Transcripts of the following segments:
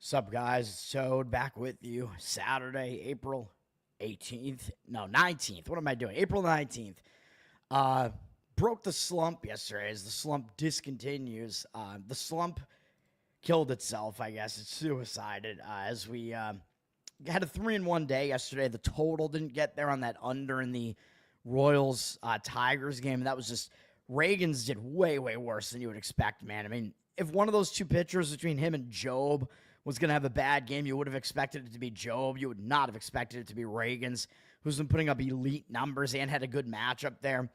Sup, guys? It's Toad back with you. Saturday, April 18th. No, 19th. What am I doing? April 19th. Uh, broke the slump yesterday as the slump discontinues. The slump killed itself, I guess. It suicided as we had a 3-1 day yesterday. The total didn't get there on that under in the Royals Tigers game. That was just Reagan's did way, way worse than you would expect, man. I mean, if one of those two pitchers between him and Job was going to have a bad game, you would have expected it to be Job. You would not have expected it to be Reagan's, who's been putting up elite numbers and had a good matchup there.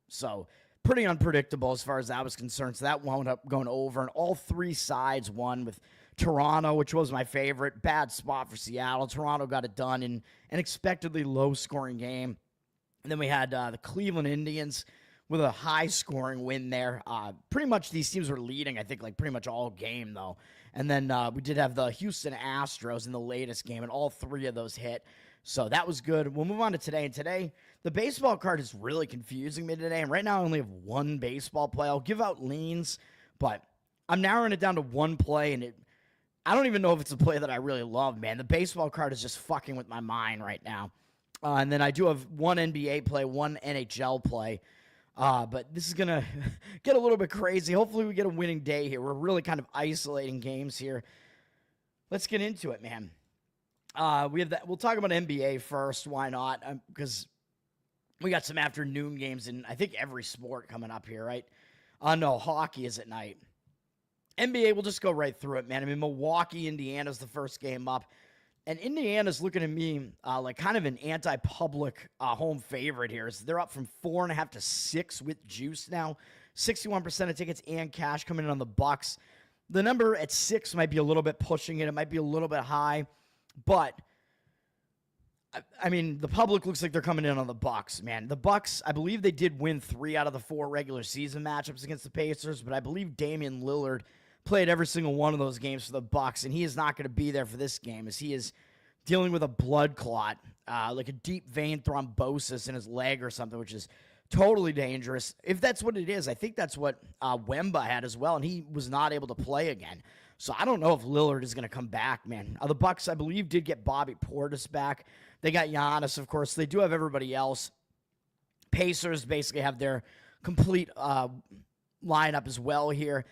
So pretty unpredictable as far as that was concerned. So that wound up going over, and all three sides won with Toronto, which was my favorite. Bad spot for Seattle. Toronto got it done in an expectedly low-scoring game. And then we had the Cleveland Indians with a high-scoring win there. Pretty much these teams were leading, I think, like pretty much all game, though. And then we did have the Houston Astros in the latest game, and all three of those hit. So that was good. We'll move on to today. And today, the baseball card is really confusing me today. And right now, I only have one baseball play. I'll give out leans, but I'm narrowing it down to one play, and I don't even know if it's a play that I really love, man. The baseball card is just fucking with my mind right now. And then I do have one NBA play, one NHL play. But this is going to get a little bit crazy. Hopefully we get a winning day here. We're really kind of isolating games here. Let's get into it, man. We have that. We'll talk about NBA first. Why not? Because we got some afternoon games in, I think, every sport coming up here, right? No, hockey is at night. NBA, we'll just go right through it, man. I mean, Milwaukee, Indiana's the first game up. And Indiana's looking at me like kind of an anti-public home favorite here. So they're up from 4.5 to 6 with juice now. 61% of tickets and cash coming in on the Bucks. The number at 6 might be a little bit pushing it. It might be a little bit high. But, I mean, the public looks like they're coming in on the Bucks, man. The Bucks, I believe they did win 3 out of the 4 regular season matchups against the Pacers. But I believe Damian Lillard played every single one of those games for the Bucks, and he is not going to be there for this game as he is dealing with a blood clot, like a deep vein thrombosis in his leg or something, which is totally dangerous. If that's what it is, I think that's what Wemba had as well, and he was not able to play again. So I don't know if Lillard is going to come back, man. The Bucks, I believe, did get Bobby Portis back. They got Giannis, of course. They do have everybody else. Pacers basically have their complete lineup as well here.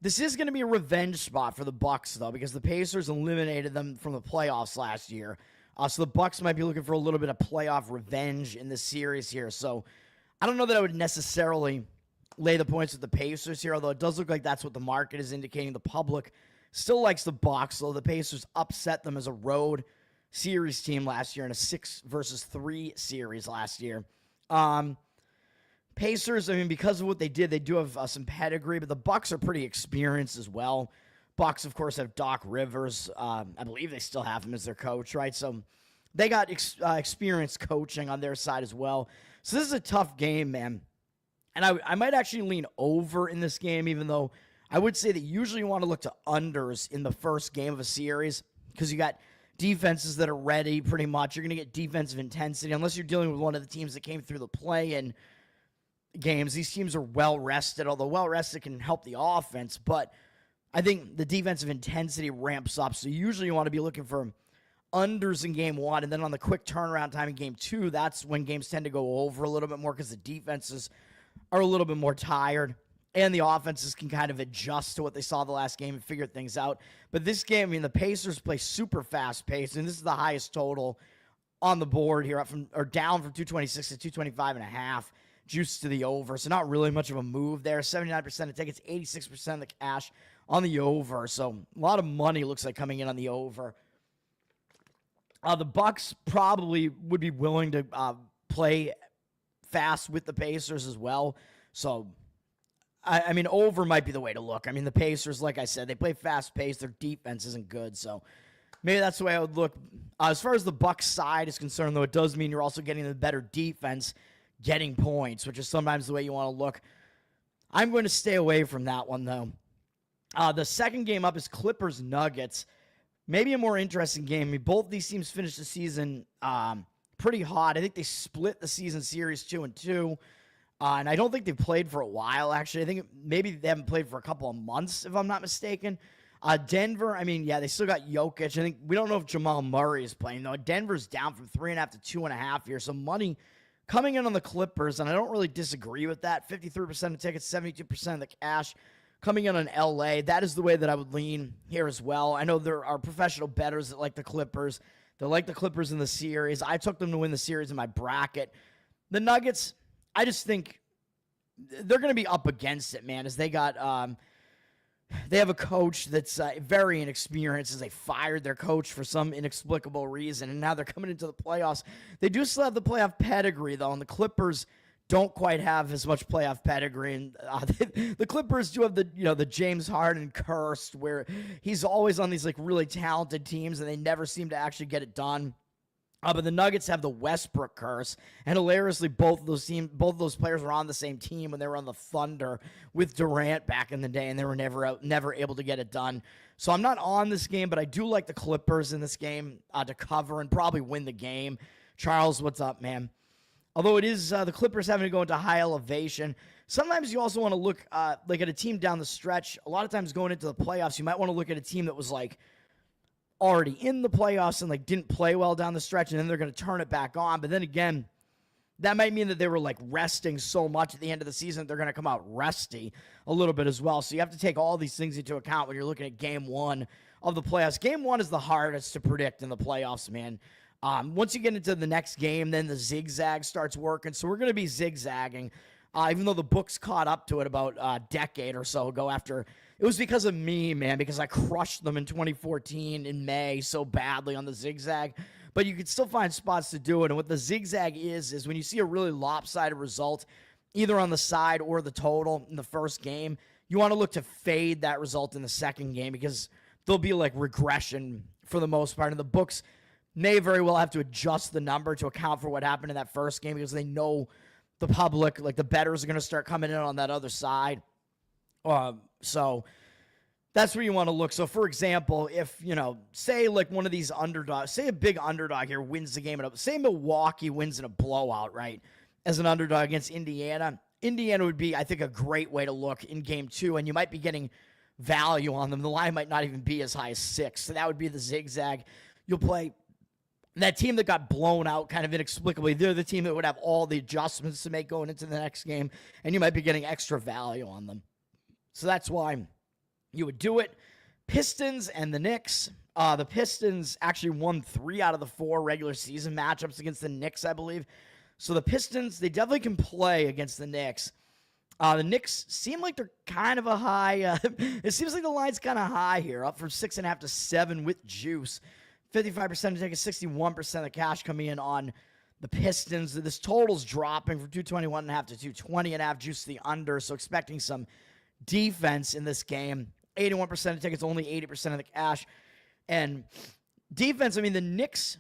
This is going to be a revenge spot for the Bucks, though, because the Pacers eliminated them from the playoffs last year. So the Bucks might be looking for a little bit of playoff revenge in this series here. So I don't know that I would necessarily lay the points with the Pacers here, although it does look like that's what the market is indicating. The public still likes the Bucks, though the Pacers upset them as a road series team last year in a 6-3 series last year. Pacers, I mean, because of what they did, they do have some pedigree, but the Bucks are pretty experienced as well. Bucks, of course, have Doc Rivers. I believe they still have him as their coach, right? So they got experienced coaching on their side as well. So this is a tough game, man. And I might actually lean over in this game, even though I would say that usually you want to look to unders in the first game of a series because you got defenses that are ready pretty much. You're going to get defensive intensity unless you're dealing with one of the teams that came through the play-in games. These teams are well-rested, although well-rested can help the offense, but I think the defensive intensity ramps up, so usually you want to be looking for unders in game 1, and then on the quick turnaround time in game 2, that's when games tend to go over a little bit more because the defenses are a little bit more tired, and the offenses can kind of adjust to what they saw the last game and figure things out. But this game, I mean, the Pacers play super fast-paced, and this is the highest total on the board here, down from 226 to 225.5. Juice to the over, so not really much of a move there. 79% of tickets, 86% of the cash on the over, so a lot of money looks like coming in on the over. The Bucks probably would be willing to play fast with the Pacers as well, so I mean, over might be the way to look. I mean, the Pacers, like I said, they play fast-paced. Their defense isn't good, so maybe that's the way I would look. As far as the Bucks side is concerned, though, it does mean you're also getting the better defense, getting points, which is sometimes the way you want to look. I'm going to stay away from that one, though. The second game up is Clippers-Nuggets. Maybe a more interesting game. I mean, both these teams finished the season pretty hot. I think they split the season series 2-2. And I don't think they've played for a while, actually. I think maybe they haven't played for a couple of months, if I'm not mistaken. Denver, I mean, yeah, they still got Jokic. I think we don't know if Jamal Murray is playing, though. Denver's down from 3.5 to 2.5 here. So money coming in on the Clippers, and I don't really disagree with that. 53% of tickets, 72% of the cash coming in on LA. That is the way that I would lean here as well. I know there are professional bettors that like the Clippers. They like the Clippers in the series. I took them to win the series in my bracket. The Nuggets, I just think they're going to be up against it, man, as they got they have a coach that's very inexperienced, as they fired their coach for some inexplicable reason, and now they're coming into the playoffs. They do still have the playoff pedigree, though, and the Clippers don't quite have as much playoff pedigree. And the Clippers do have the James Harden curse, where he's always on these like really talented teams, and they never seem to actually get it done. But the Nuggets have the Westbrook curse, and hilariously, both of those players were on the same team when they were on the Thunder with Durant back in the day, and they were never able to get it done. So I'm not on this game, but I do like the Clippers in this game to cover and probably win the game. Charles, what's up, man? Although it is the Clippers having to go into high elevation, sometimes you also want to look like at a team down the stretch. A lot of times going into the playoffs, you might want to look at a team that was like already in the playoffs and like didn't play well down the stretch, and then they're going to turn it back on. But then again, that might mean that they were like resting so much at the end of the season that they're going to come out rusty a little bit as well. So you have to take all these things into account when you're looking at game one of the playoffs. Game one is the hardest to predict in the playoffs, man. Once you get into the next game, then the zigzag starts working. So we're going to be zigzagging, even though the books caught up to it about a decade or so ago after. It was because of me, man, because I crushed them in 2014 in May so badly on the zigzag. But you can still find spots to do it. And what the zigzag is when you see a really lopsided result, either on the side or the total in the first game, you want to look to fade that result in the second game because there'll be like regression for the most part. And the books may very well have to adjust the number to account for what happened in that first game because they know the public, like the bettors, are going to start coming in on that other side. So that's where you want to look. So, for example, if, say like one of these underdogs, say a big underdog here wins the game, say Milwaukee wins in a blowout, right, as an underdog against Indiana. Indiana would be, I think, a great way to look in game two, and you might be getting value on them. The line might not even be as high as 6. So that would be the zigzag. You'll play that team that got blown out kind of inexplicably. They're the team that would have all the adjustments to make going into the next game, and you might be getting extra value on them. So that's why you would do it. Pistons and the Knicks. The Pistons actually won 3 out of the 4 regular season matchups against the Knicks, I believe. So the Pistons, they definitely can play against the Knicks. The Knicks seem like they're kind of a high. It seems like the line's kind of high here, up from 6.5 to 7 with juice. 55% of tickets, 61% of the cash coming in on the Pistons. This total's dropping from 221.5 to 220.5, juice to the under. So expecting some defense in this game. 81% of tickets, only 80% of the cash. And defense, I mean, the Knicks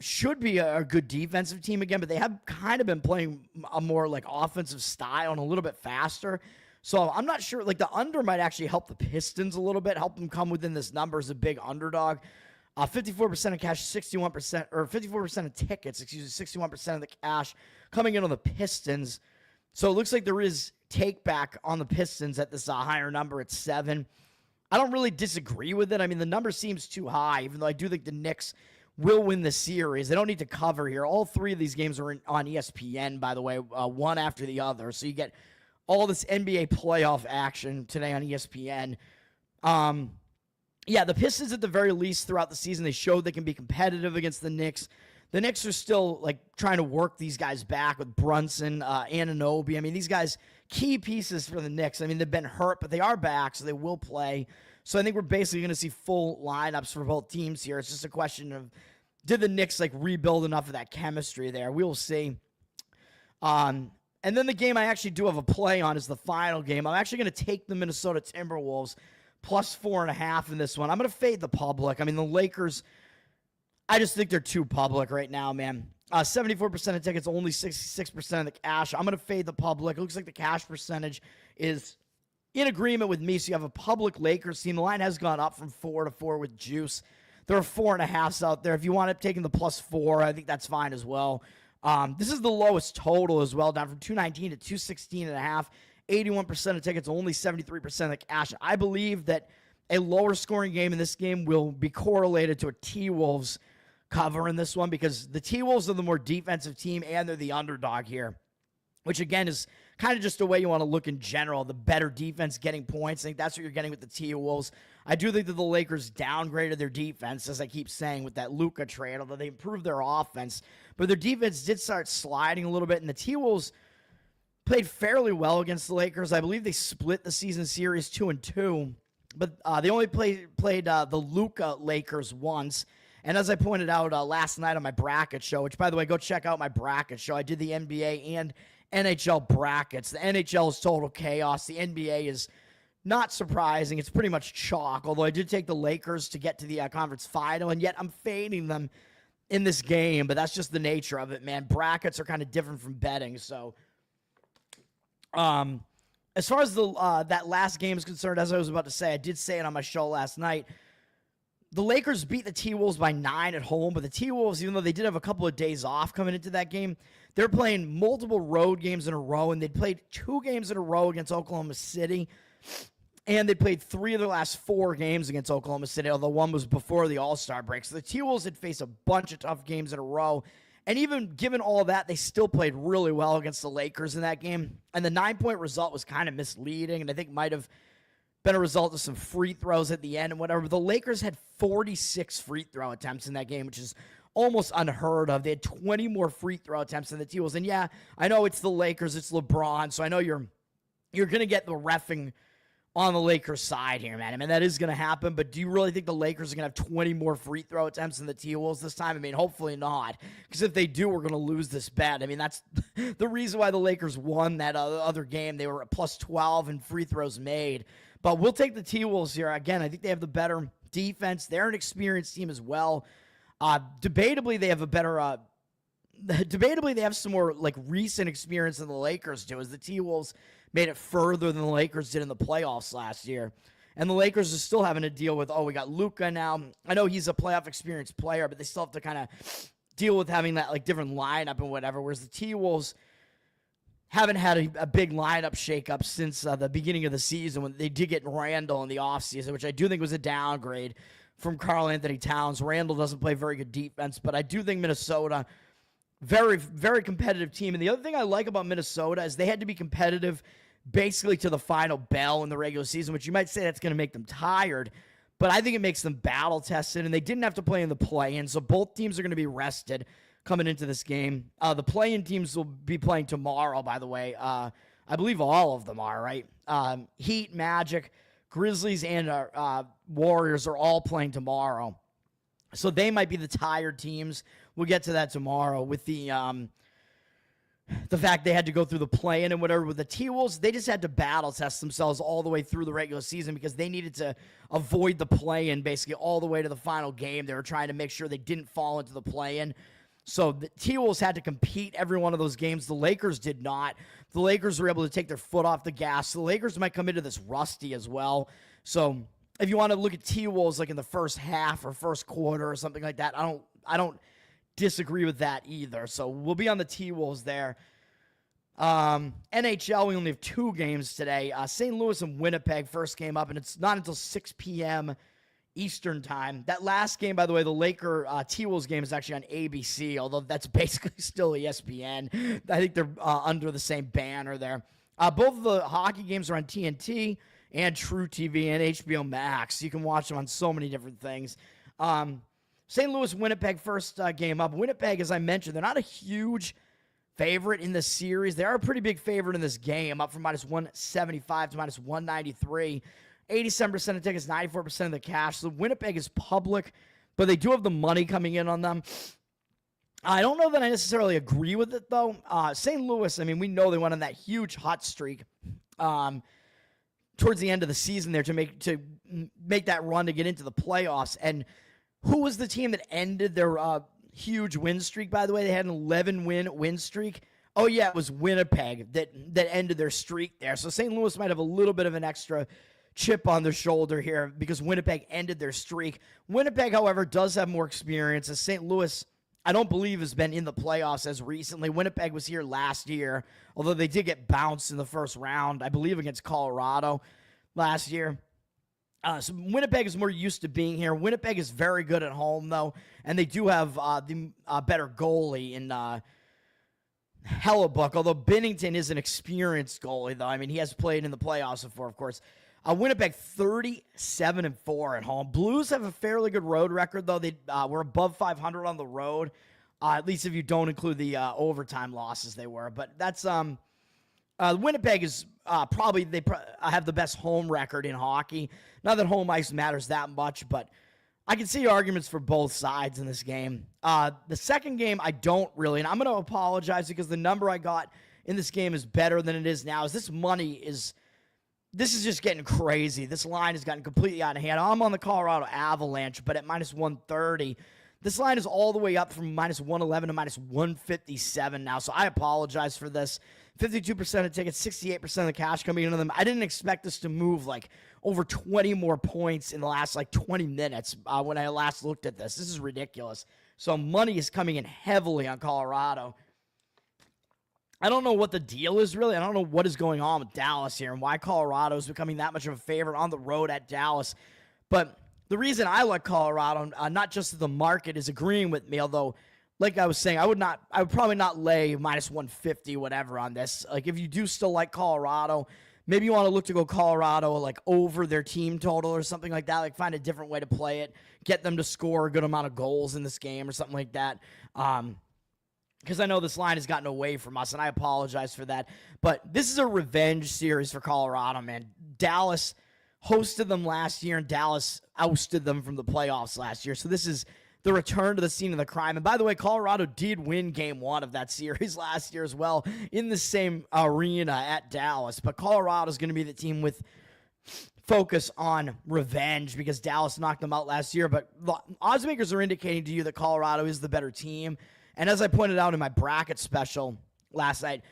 should be a good defensive team again, but they have kind of been playing a more like offensive style and a little bit faster. So I'm not sure, like the under might actually help the Pistons a little bit, help them come within this number as a big underdog. 54% of cash, 61%, or 54% of tickets, 61% of the cash coming in on the Pistons. So it looks like there is take back on the Pistons at this higher number at 7. I don't really disagree with it. I mean, the number seems too high, even though I do think the Knicks will win the series. They don't need to cover here. All 3 of these games are on ESPN, by the way, one after the other. So you get all this NBA playoff action today on ESPN. Yeah, the Pistons at the very least throughout the season, they showed they can be competitive against the Knicks. The Knicks are still like trying to work these guys back with Brunson, Anunoby. I mean, these guys, key pieces for the Knicks. I mean, they've been hurt, but they are back, so they will play. So I think we're basically going to see full lineups for both teams here. It's just a question of, did the Knicks like rebuild enough of that chemistry there? We will see. And then the game I actually do have a play on is the final game. I'm actually going to take the Minnesota Timberwolves plus 4.5 in this one. I'm going to fade the public. I mean, the Lakers, I just think they're too public right now, man. 74% of tickets, only 66% of the cash. I'm going to fade the public. It looks like the cash percentage is in agreement with me. So you have a public Lakers team. The line has gone up from 4 to 4 with juice. There are 4.5s out there. If you want up taking the plus 4, I think that's fine as well. This is the lowest total as well, down from 219 to 216.5. 81% of tickets, only 73% of the cash. I believe that a lower scoring game in this game will be correlated to a T-Wolves cover in this one because the T-Wolves are the more defensive team and they're the underdog here, which again is kind of just the way you want to look in general. The better defense getting points. I think that's what you're getting with the T-Wolves. I do think that the Lakers downgraded their defense, as I keep saying, with that Luka trade, although they improved their offense. But their defense did start sliding a little bit, and the T-Wolves played fairly well against the Lakers. I believe they split the season series 2-2, but they only played the Luka Lakers once. And as I pointed out last night on my bracket show, which, by the way, go check out my bracket show. I did the NBA and NHL brackets. The NHL is total chaos. The NBA is not surprising. It's pretty much chalk, although I did take the Lakers to get to the conference final, and yet I'm fading them in this game, but that's just the nature of it, man. Brackets are kind of different from betting, so as far as the that last game is concerned, as I was about to say, I did say it on my show last night, the Lakers beat the T-Wolves by 9 at home, but the T-Wolves, even though they did have a couple of days off coming into that game, they're playing multiple road games in a row, and they played 2 games in a row against Oklahoma City, and they played 3 of their last 4 games against Oklahoma City, although one was before the All-Star break. So the T-Wolves had faced a bunch of tough games in a row, and even given all that, they still played really well against the Lakers in that game, and the 9-point result was kind of misleading, and I think might have been a result of some free throws at the end and whatever. The Lakers had 46 free throw attempts in that game, which is almost unheard of. They had 20 more free throw attempts than the T-Wolves. And yeah, I know it's the Lakers, it's LeBron, so I know you're going to get the reffing on the Lakers side here, man. I mean, that is going to happen, but do you really think the Lakers are going to have 20 more free throw attempts than the T-Wolves this time? I mean, hopefully not, because if they do, we're going to lose this bet. I mean, that's the reason why the Lakers won that other game. They were at plus 12 in free throws made. But we'll take the T-Wolves here. Again, I think they have the better defense. They're an experienced team as well. Debatably, they have a better debatably, they have some more like recent experience than the Lakers do, as the T-Wolves made it further than the Lakers did in the playoffs last year. And the Lakers are still having to deal with, we got Luka now. I know he's a playoff experienced player, but they still have to kind of deal with having that like different lineup and whatever, whereas the T-Wolves haven't had a big lineup shakeup since the beginning of the season when they did get Randall in the offseason, which I do think was a downgrade from Karl Anthony Towns. Randall doesn't play very good defense, but I do think Minnesota, very, very competitive team. And the other thing I like about Minnesota is they had to be competitive basically to the final bell in the regular season, which you might say that's going to make them tired, but I think it makes them battle-tested, and they didn't have to play in the play-in, so both teams are going to be rested coming into this game. The play-in teams will be playing tomorrow, by the way. I believe all of them are, right? Heat, Magic, Grizzlies, and Warriors are all playing tomorrow. So they might be the tired teams. We'll get to that tomorrow with the fact they had to go through the play-in and whatever. With the T-Wolves, they just had to battle test themselves all the way through the regular season because they needed to avoid the play-in basically all the way to the final game. They were trying to make sure they didn't fall into the play-in. So the T-Wolves had to compete every one of those games. The Lakers did not. The Lakers were able to take their foot off the gas. So the Lakers might come into this rusty as well. So if you want to look at T-Wolves like in the first half or first quarter or something like that, I don't disagree with that either. So we'll be on the T-Wolves there. NHL, we only have 2 games today. St. Louis and Winnipeg first game up, and it's not until 6 p.m. Eastern time. That last game, by the way, the Laker T-Wolves game is actually on ABC, although that's basically still ESPN. I think they're under the same banner there. Both of the hockey games are on TNT and True TV and HBO Max. You can watch them on so many different things. St. Louis, Winnipeg first game up. Winnipeg, as I mentioned, they're not a huge favorite in the series. They are a pretty big favorite in this game, up from minus 175 to minus 193. 87% of tickets, 94% of the cash. So Winnipeg is public, but they do have the money coming in on them. I don't know that I necessarily agree with it, though. St. Louis, I mean, we know they went on that huge hot streak towards the end of the season there to make that run to get into the playoffs. And who was the team that ended their huge win streak, by the way? They had an 11-win streak. Oh, yeah, it was Winnipeg that ended their streak there. So St. Louis might have a little bit of an extra chip on their shoulder here because Winnipeg ended their streak. Winnipeg, however, does have more experience, as St. Louis, I don't believe, has been in the playoffs as recently. Winnipeg was here last year, although they did get bounced in the first round, I believe, against Colorado last year. So Winnipeg is more used to being here. Winnipeg is very good at home, though, and they do have the better goalie in Hellebuck, although Binnington is an experienced goalie, though. I mean, he has played in the playoffs before, of course. Winnipeg 37-4 at home. Blues have a fairly good road record, though. They were above 500 on the road, at least if you don't include the overtime losses they were. But that's Winnipeg is probably have the best home record in hockey. Not that home ice matters that much, but I can see arguments for both sides in this game. The second game, I don't really, and I'm going to apologize because the number I got in this game is better than it is now. This is just getting crazy. This line has gotten completely out of hand. I'm on the Colorado Avalanche, but at minus 130. This line is all the way up from minus 111 to minus 157 now, so I apologize for this. 52% of tickets, 68% of the cash coming into them. I didn't expect this to move like over 20 more points in the last like 20 minutes when I last looked at this. This is ridiculous. So money is coming in heavily on Colorado. I don't know what the deal is, really. I don't know what is going on with Dallas here and why Colorado is becoming that much of a favorite on the road at Dallas. But the reason I like Colorado, not just that the market is agreeing with me, although, like I was saying, I would probably not lay minus 150, whatever, on this. Like, if you do still like Colorado, maybe you want to look to go Colorado, like, over their team total or something like that. Like, find a different way to play it. Get them to score a good amount of goals in this game or something like that. Because I know this line has gotten away from us, and I apologize for that. But this is a revenge series for Colorado, man. Dallas hosted them last year, and Dallas ousted them from the playoffs last year. So this is the return to the scene of the crime. And by the way, Colorado did win game one of that series last year as well in the same arena at Dallas. But Colorado is going to be the team with focus on revenge because Dallas knocked them out last year. But the odds makers are indicating to you that Colorado is the better team. And as I pointed out in my bracket special last night,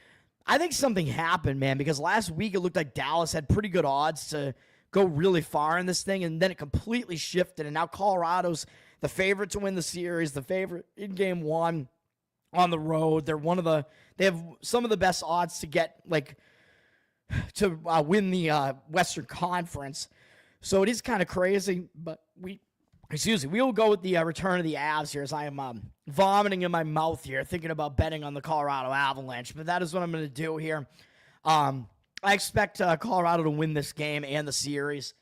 I think something happened, man, because last week it looked like Dallas had pretty good odds to go really far in this thing, and then it completely shifted, and now Colorado's the favorite to win the series, the favorite in game one on the road. They have some of the best odds to get, like, to win the Western Conference. So it is kind of crazy, but we will go with the return of the Avs here as I am vomiting in my mouth here, thinking about betting on the Colorado Avalanche, but that is what I'm going to do here. I expect Colorado to win this game and the series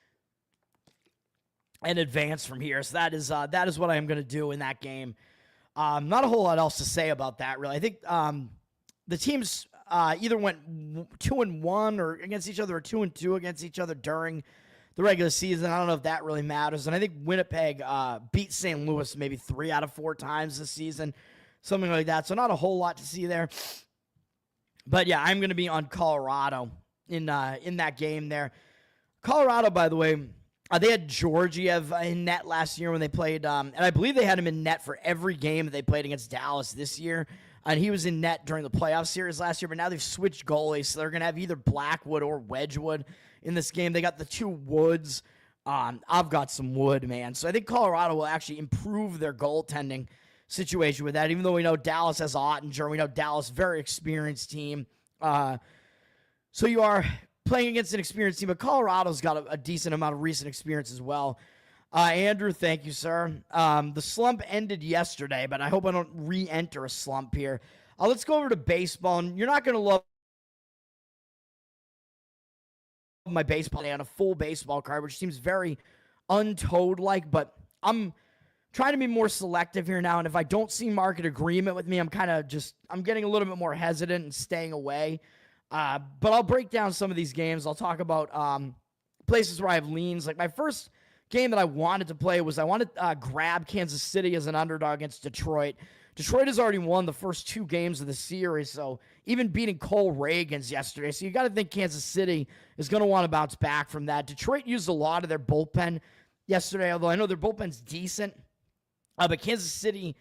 and advance from here. So that is what I am going to do in that game. Not a whole lot else to say about that, really. I think the teams either went 2-1 or against each other, or 2-2 against each other during the regular season. I don't know if that really matters. And I think Winnipeg beat St. Louis maybe 3 out of 4 times this season, something like that. So not a whole lot to see there. But yeah, I'm going to be on Colorado in that game there. Colorado, by the way, they had Georgiev in net last year when they played, and I believe they had him in net for every game that they played against Dallas this year. And he was in net during the playoff series last year, but now they've switched goalies, so they're going to have either Blackwood or Wedgwood in this game. They got the 2 Woods. I've got some Wood, man. So I think Colorado will actually improve their goaltending situation with that, even though we know Dallas has Ottinger. We know Dallas, very experienced team. So you are playing against an experienced team, but Colorado's got a decent amount of recent experience as well. Andrew, thank you, sir. The slump ended yesterday, but I hope I don't re-enter a slump here. Let's go over to baseball, and you're not going to love my baseball day on a full baseball card, which seems very untoad-like, but I'm trying to be more selective here now, and if I don't see market agreement with me, I'm getting a little bit more hesitant and staying away. But I'll break down some of these games. I'll talk about places where I have leans. Like my first game that I wanted to play was I wanted to grab Kansas City as an underdog against Detroit. Detroit has already won the first 2 games of the series, so even beating Cole Reagans yesterday. So you got to think Kansas City is going to want to bounce back from that. Detroit used a lot of their bullpen yesterday, although I know their bullpen's decent. But Kansas City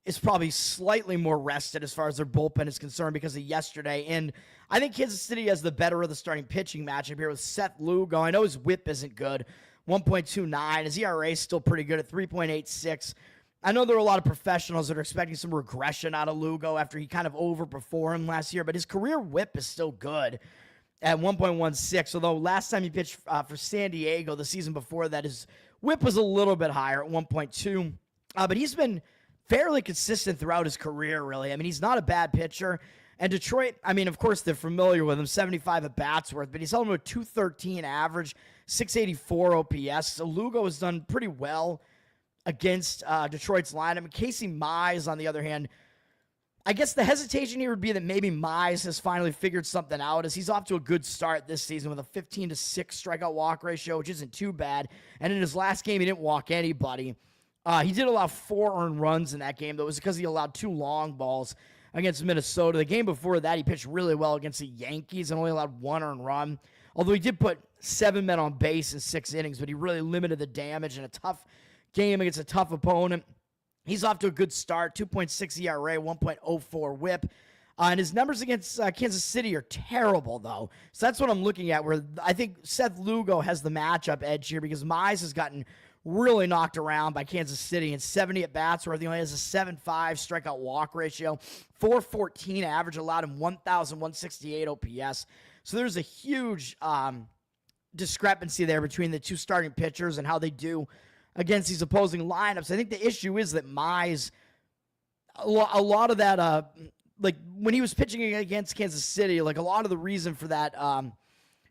is probably slightly more rested as far as their bullpen is concerned because of yesterday. And I think Kansas City has the better of the starting pitching matchup here with Seth Lugo. I know his whip isn't good, 1.29. His ERA is still pretty good at 3.86. I know there are a lot of professionals that are expecting some regression out of Lugo after he kind of overperformed last year, but his career whip is still good at 1.16, although last time he pitched for San Diego, the season before that, his whip was a little bit higher at 1.2. But he's been fairly consistent throughout his career, really. I mean, he's not a bad pitcher. And Detroit, I mean, of course, they're familiar with him, 75 at bats worth, but he's held him to a 213 average, 684 OPS. So Lugo has done pretty well against Detroit's lineup. Casey Mize, on the other hand, I guess the hesitation here would be that maybe Mize has finally figured something out, as he's off to a good start this season with a 15-6 strikeout walk ratio, which isn't too bad. And in his last game, he didn't walk anybody. He did allow 4 earned runs in that game, though. It was because he allowed 2 long balls against Minnesota. The game before that, he pitched really well against the Yankees and only allowed 1 earned run. Although he did put 7 men on base in 6 innings, but he really limited the damage in a tough game against a tough opponent. He's off to a good start, 2.6 ERA, 1.04 whip. And his numbers against Kansas City are terrible, though. So that's what I'm looking at, where I think Seth Lugo has the matchup edge here, because Mize has gotten really knocked around by Kansas City in 70 at-bats, where he only has a 7.5 strikeout walk ratio, 414 average, allowed him 1,168 OPS. So there's a huge discrepancy there between the two starting pitchers and how they do against these opposing lineups. I think the issue is that Mize, a lot of that, like when he was pitching against Kansas City, like a lot of the reason for that,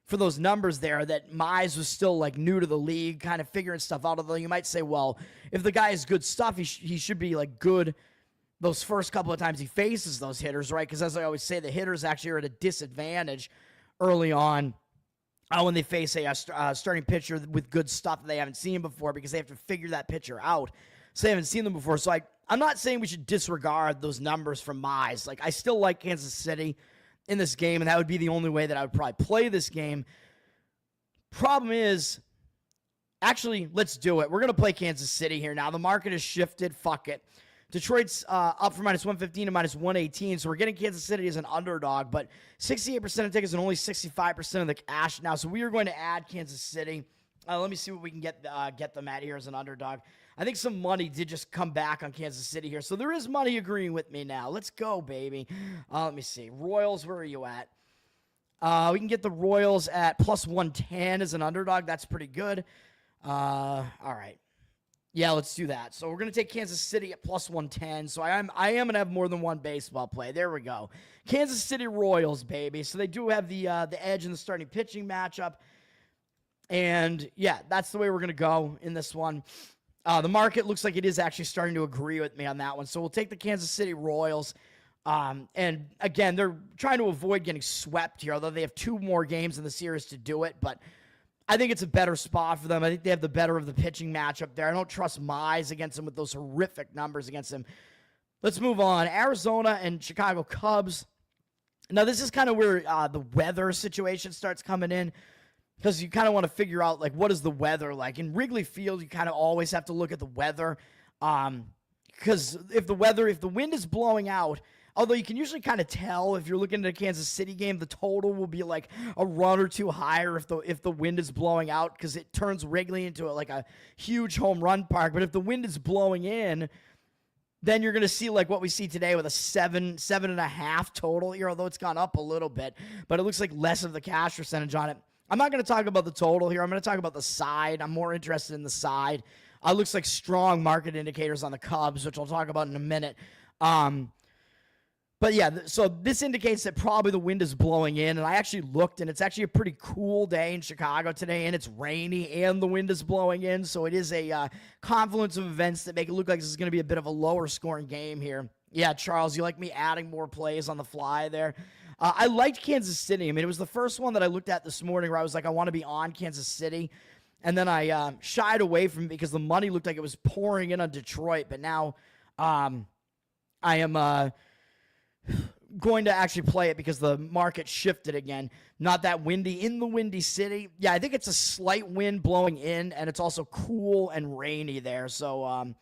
for those numbers there, that Mize was still like new to the league, kind of figuring stuff out. Although you might say, well, if the guy is good stuff, he should be like good those first couple of times he faces those hitters, right? Because as I always say, the hitters actually are at a disadvantage early on when they face a starting pitcher with good stuff that they haven't seen before, because they have to figure that pitcher out. So they haven't seen them before. So I'm not saying we should disregard those numbers from Mize. Like, I still like Kansas City in this game, and that would be the only way that I would probably play this game. Problem is, actually, let's do it. We're going to play Kansas City here now. The market has shifted. Fuck it. Detroit's up for minus 115 and minus 118, so we're getting Kansas City as an underdog, but 68% of tickets and only 65% of the cash now, so we are going to add Kansas City. Let me see what we can get them at here as an underdog. I think some money did just come back on Kansas City here, so there is money agreeing with me now. Let's go, baby. Let me see. Royals, where are you at? We can get the Royals at plus 110 as an underdog. That's pretty good. All right. Yeah, let's do that. So we're going to take Kansas City at plus 110. So I am going to have more than one baseball play. There we go. Kansas City Royals, baby. So they do have the edge in the starting pitching matchup. And, yeah, that's the way we're going to go in this one. The market looks like it is actually starting to agree with me on that one. So we'll take the Kansas City Royals. And, again, they're trying to avoid getting swept here, although they have 2 more games in the series to do it. But I think it's a better spot for them. I think they have the better of the pitching matchup there. I don't trust Mize against them with those horrific numbers against them. Let's move on. Arizona and Chicago Cubs. Now, this is kind of where the weather situation starts coming in, because you kind of want to figure out, like, what is the weather like? In Wrigley Field, you kind of always have to look at the weather, because if the wind is blowing out, although you can usually kind of tell if you're looking at a Kansas City game, the total will be like a run or 2 higher if the wind is blowing out, because it turns Wrigley into like a huge home run park. But if the wind is blowing in, then you're going to see like what we see today with a 7.5 total here, although it's gone up a little bit. But it looks like less of the cash percentage on it. I'm not going to talk about the total here. I'm going to talk about the side. I'm more interested in the side. Looks like strong market indicators on the Cubs, which I'll talk about in a minute. But yeah, so this indicates that probably the wind is blowing in, and I actually looked, and it's actually a pretty cool day in Chicago today, and it's rainy, and the wind is blowing in, so it is a confluence of events that make it look like this is going to be a bit of a lower-scoring game here. Yeah, Charles, you like me adding more plays on the fly there? I liked Kansas City. I mean, it was the first one that I looked at this morning where I was like, I want to be on Kansas City, and then I shied away from it because the money looked like it was pouring in on Detroit, but now I am going to actually play it because the market shifted again. Not that windy in the Windy City. Yeah, I think it's a slight wind blowing in, and it's also cool and rainy there. So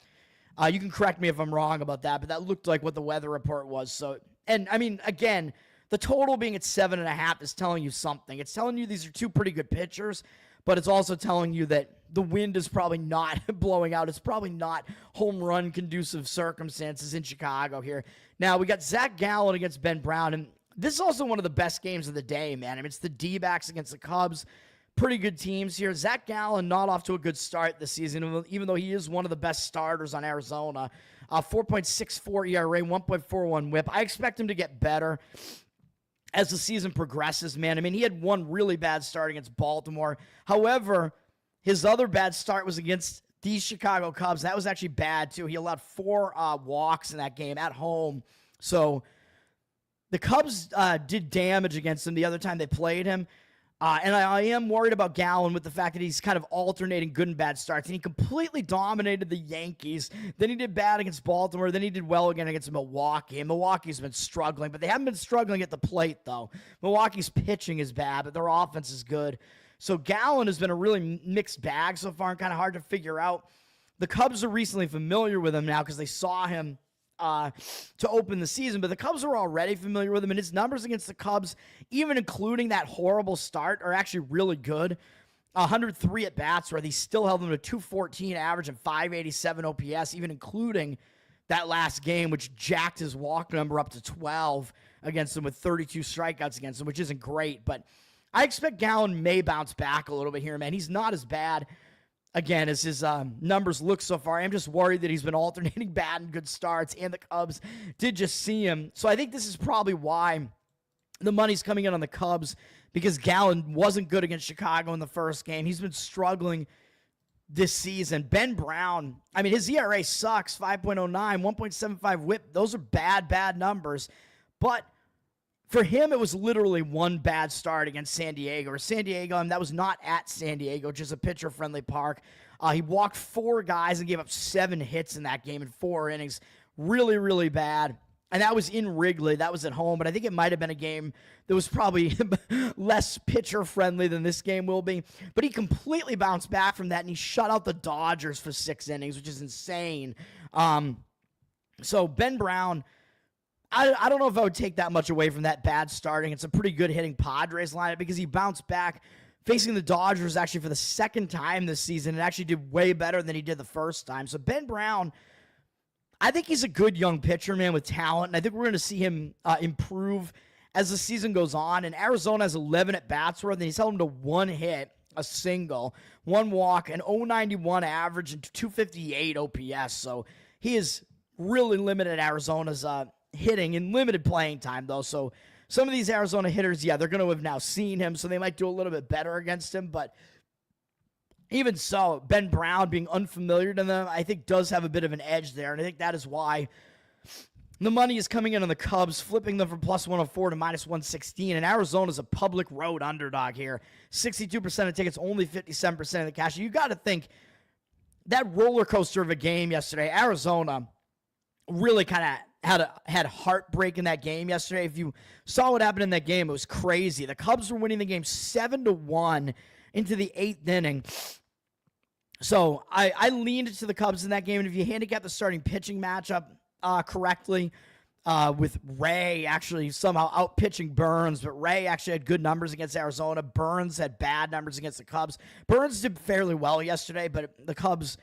you can correct me if I'm wrong about that, but that looked like what the weather report was. So, and I mean, again, the total being at 7.5 is telling you something. It's telling you these are 2 pretty good pitchers, but it's also telling you that the wind is probably not blowing out. It's probably not home run conducive circumstances in Chicago here. Now, we got Zach Gallen against Ben Brown, and This is also one of the best games of the day, man. I mean, it's the D-backs against the Cubs. Pretty good teams here. Zach Gallen not off to a good start this season, even though he is one of the best starters on Arizona. 4.64 ERA, 1.41 whip. I expect him to get better as the season progresses, man. I mean, he had one really bad start against Baltimore. However, his other bad start was against these Chicago Cubs. That was actually bad, too. He allowed 4 walks in that game at home. So the Cubs did damage against him the other time they played him. And I am worried about Gallen with the fact that he's kind of alternating good and bad starts. And he completely dominated the Yankees. Then he did bad against Baltimore. Then he did well again against Milwaukee. And Milwaukee's been struggling. But they haven't been struggling at the plate, though. Milwaukee's pitching is bad, but their offense is good. So Gallen has been a really mixed bag so far and kind of hard to figure out. The Cubs are recently familiar with him now because they saw him to open the season, but the Cubs are already familiar with him, and his numbers against the Cubs, even including that horrible start, are actually really good. 103 at-bats, where he still held them to 214 average and 587 OPS, even including that last game, which jacked his walk number up to 12 against him with 32 strikeouts against him, which isn't great, but I expect Gallen may bounce back a little bit here, man. He's not as bad again, as his numbers look so far. I'm just worried that he's been alternating bad and good starts, and the Cubs did just see him. So I think this is probably why the money's coming in on the Cubs, because Gallen wasn't good against Chicago in the first game. He's been struggling this season. Ben Brown, I mean, his ERA sucks, 5.09, 1.75 whip. Those are bad numbers. But for him, it was literally one bad start against San Diego. Or San Diego, and that was not at San Diego, just a pitcher-friendly park. He walked 4 guys and gave up 7 hits in that game in 4 innings. Really, really bad. And that was in Wrigley. That was at home. But I think it might have been a game that was probably less pitcher-friendly than this game will be. But he completely bounced back from that, and he shut out the Dodgers for 6 innings, which is insane. So Ben Brown, I don't know if I would take that much away from that bad starting. It's a pretty good hitting Padres lineup because he bounced back facing the Dodgers actually for the second time this season and actually did way better than he did the first time. So Ben Brown, I think he's a good young pitcher, man, with talent. And I think we're going to see him improve as the season goes on. And Arizona has 11 at-bats worth, and he's held him to 1 hit, a single, 1 walk, an 0.91 average, and 258 OPS. So he is really limited Arizona's hitting in limited playing time, though. So some of these Arizona hitters, yeah, they're going to have now seen him, so they might do a little bit better against him. But even so, Ben Brown being unfamiliar to them, I think does have a bit of an edge there. And I think that is why the money is coming in on the Cubs, flipping them from plus 104 to minus 116. And Arizona's a public road underdog here. 62% of tickets, only 57% of the cash. You got to think that roller coaster of a game yesterday, Arizona really kind of had heartbreak in that game yesterday. If you saw what happened in that game, it was crazy. The Cubs were winning the game 7-1 into the 8th inning. So I leaned to the Cubs in that game, and if you handicap the starting pitching matchup correctly, with Ray actually somehow out-pitching Burns, but Ray actually had good numbers against Arizona. Burns had bad numbers against the Cubs. Burns did fairly well yesterday, but the Cubs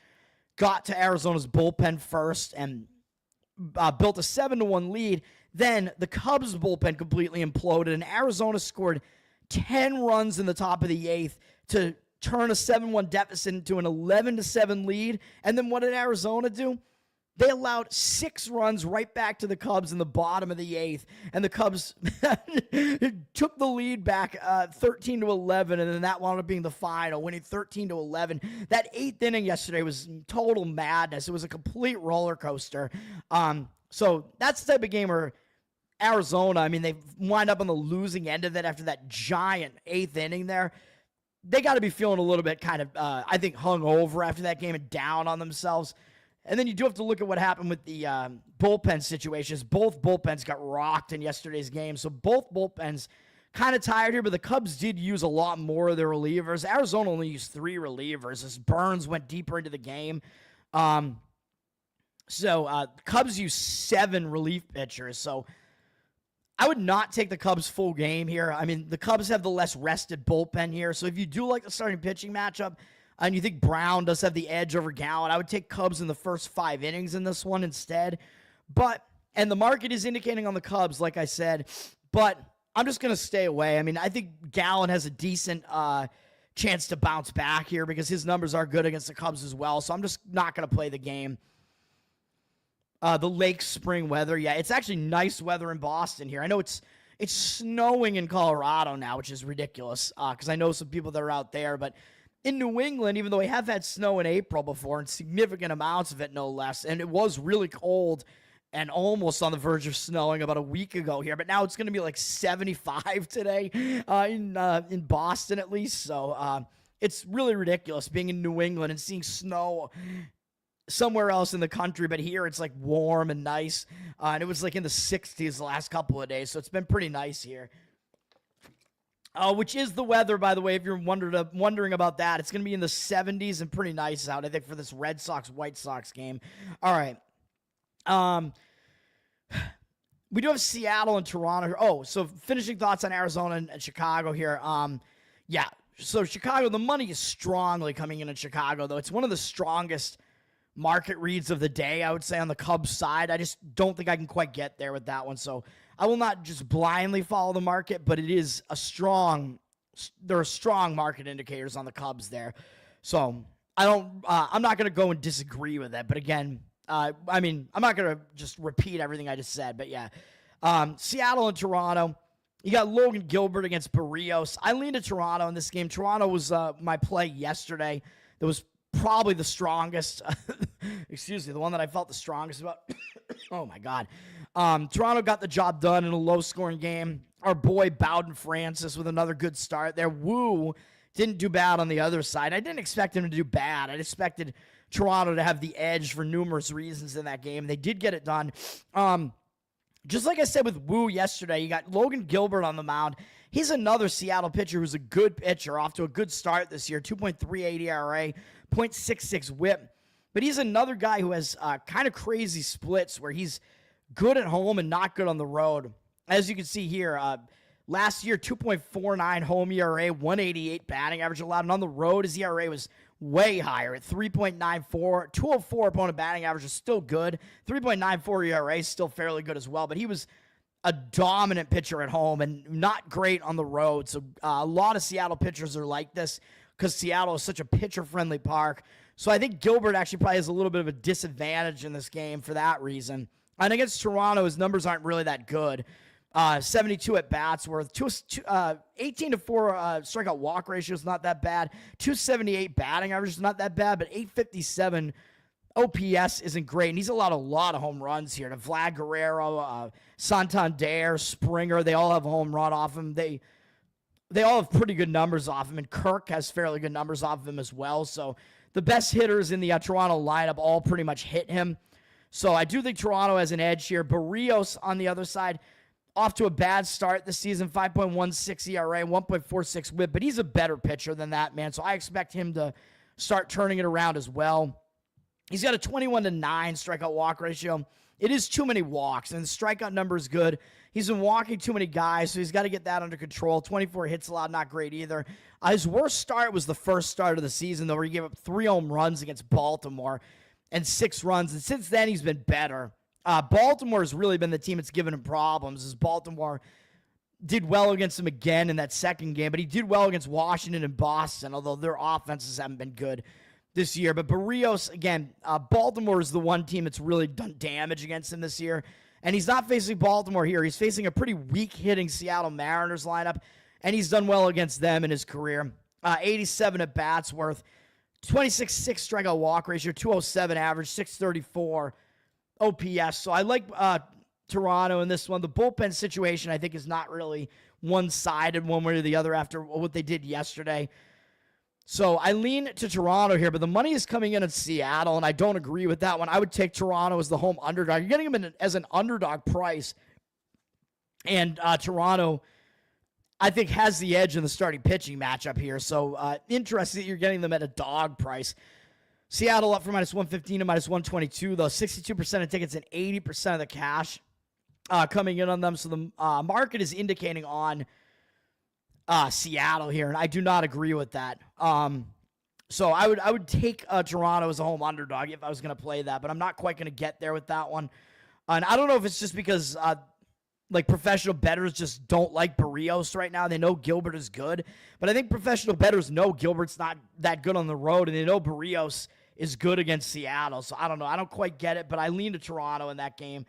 got to Arizona's bullpen first and built a 7-1 lead. Then the Cubs bullpen completely imploded, and Arizona scored 10 runs in the top of the 8th to turn a 7-1 deficit into an 11-7 lead. And then what did Arizona do? They allowed 6 runs right back to the Cubs in the bottom of the 8th, and the Cubs took the lead back 13-11, and then that wound up being the final, winning 13-11. That 8th inning yesterday was total madness. It was a complete roller coaster. So that's the type of game where Arizona, I mean, they wind up on the losing end of it after that giant 8th inning there. They got to be feeling a little bit kind of, I think, hungover after that game and down on themselves. And then you do have to look at what happened with the bullpen situations. Both bullpens got rocked in yesterday's game. So both bullpens kind of tired here, but the Cubs did use a lot more of their relievers. Arizona only used 3 relievers as Burns went deeper into the game. So Cubs used 7 relief pitchers. So I would not take the Cubs full game here. I mean, the Cubs have the less rested bullpen here. So if you do like the starting pitching matchup, and you think Brown does have the edge over Gallen, I would take Cubs in the first 5 innings in this one instead. And the market is indicating on the Cubs, like I said, But I'm just going to stay away. I mean, I think Gallen has a decent chance to bounce back here because his numbers are good against the Cubs as well. So I'm just not going to play the game. The late spring weather. Yeah, it's actually nice weather in Boston here. I know it's snowing in Colorado now, which is ridiculous because I know some people that are out there. But in New England, even though we have had snow in April before and significant amounts of it, no less, and it was really cold and almost on the verge of snowing about a week ago here, but now it's going to be like 75 today in Boston at least. So it's really ridiculous being in New England and seeing snow somewhere else in the country, but here it's like warm and nice, and it was like in the 60s the last couple of days, so it's been pretty nice here. Which is the weather, by the way, if you're wondering about that. It's going to be in the 70s and pretty nice out, I think, for this Red Sox-White Sox game. All right. We do have Seattle and Toronto. Oh, so finishing thoughts on Arizona and Chicago here. Yeah, so Chicago, the money is strongly coming in Chicago, though. It's one of the strongest market reads of the day, I would say, on the Cubs side. I just don't think I can quite get there with that one. So I will not just blindly follow the market, but it is there are strong market indicators on the Cubs there. So I'm not going to go and disagree with that. But again, I mean, I'm not going to just repeat everything I just said, but yeah. Seattle and Toronto. You got Logan Gilbert against Barrios. I lean to Toronto in this game. Toronto was my play yesterday. That was probably the strongest. Excuse me, the one that I felt the strongest about. Oh, my God. Toronto got the job done in a low-scoring game. Our boy Bowden Francis with another good start there. Wu didn't do bad on the other side. I didn't expect him to do bad. I expected Toronto to have the edge for numerous reasons in that game. They did get it done. Just like I said with Wu yesterday, you got Logan Gilbert on the mound. He's another Seattle pitcher who's a good pitcher, off to a good start this year, 2.38 ERA, 0.66 whip. But he's another guy who has kind of crazy splits where he's good at home and not good on the road. As you can see here, last year, 2.49 home ERA, 188 batting average allowed. And on the road, his ERA was way higher at 3.94. 204 opponent batting average is still good. 3.94 ERA is still fairly good as well. But he was a dominant pitcher at home and not great on the road. So a lot of Seattle pitchers are like this because Seattle is such a pitcher-friendly park. So I think Gilbert actually probably has a little bit of a disadvantage in this game for that reason. And against Toronto, his numbers aren't really that good. 72 at bats worth, 18 to 4 strikeout walk ratio is not that bad. 278 batting average is not that bad, but 857 OPS isn't great. And he's allowed a lot of home runs here to Vlad Guerrero, Santander, Springer. They all have a home run off him. They all have pretty good numbers off him, and Kirk has fairly good numbers off of him as well. So the best hitters in the Toronto lineup all pretty much hit him. So I do think Toronto has an edge here. Barrios on the other side, off to a bad start this season, 5.16 ERA, 1.46 whip, but he's a better pitcher than that, man. So I expect him to start turning it around as well. He's got a 21-9 strikeout walk ratio. It is too many walks, and the strikeout number is good. He's been walking too many guys, so he's got to get that under control. 24 hits allowed, not great either. His worst start was the first start of the season, though, where he gave up 3 home runs against Baltimore and 6 runs, and since then he's been better. Baltimore has really been the team that's given him problems, as Baltimore did well against him again in that second game, but he did well against Washington and Boston, although their offenses haven't been good this year. But Barrios, again, Baltimore is the one team that's really done damage against him this year, and he's not facing Baltimore here. He's facing a pretty weak-hitting Seattle Mariners lineup, and he's done well against them in his career. 87 at-bats worth, 26.6 strikeout walk ratio, 207 average, 634 OPS. So I like Toronto in this one. The bullpen situation, I think, is not really one-sided one way or the other after what they did yesterday. So I lean to Toronto here, but the money is coming in at Seattle, and I don't agree with that one. I would take Toronto as the home underdog. You're getting them as an underdog price, and Toronto, I think, has the edge in the starting pitching matchup here. So interesting that you're getting them at a dog price. Seattle up from -115 to -122, though. 62% of tickets and 80% of the cash coming in on them. So the market is indicating on Seattle here, and I do not agree with that. So I would take Toronto as a home underdog if I was going to play that, but I'm not quite going to get there with that one. And I don't know if it's just because like professional bettors just don't like Barrios right now. They know Gilbert is good, but I think professional bettors know Gilbert's not that good on the road, and they know Barrios is good against Seattle. So I don't know. I don't quite get it, but I lean to Toronto in that game.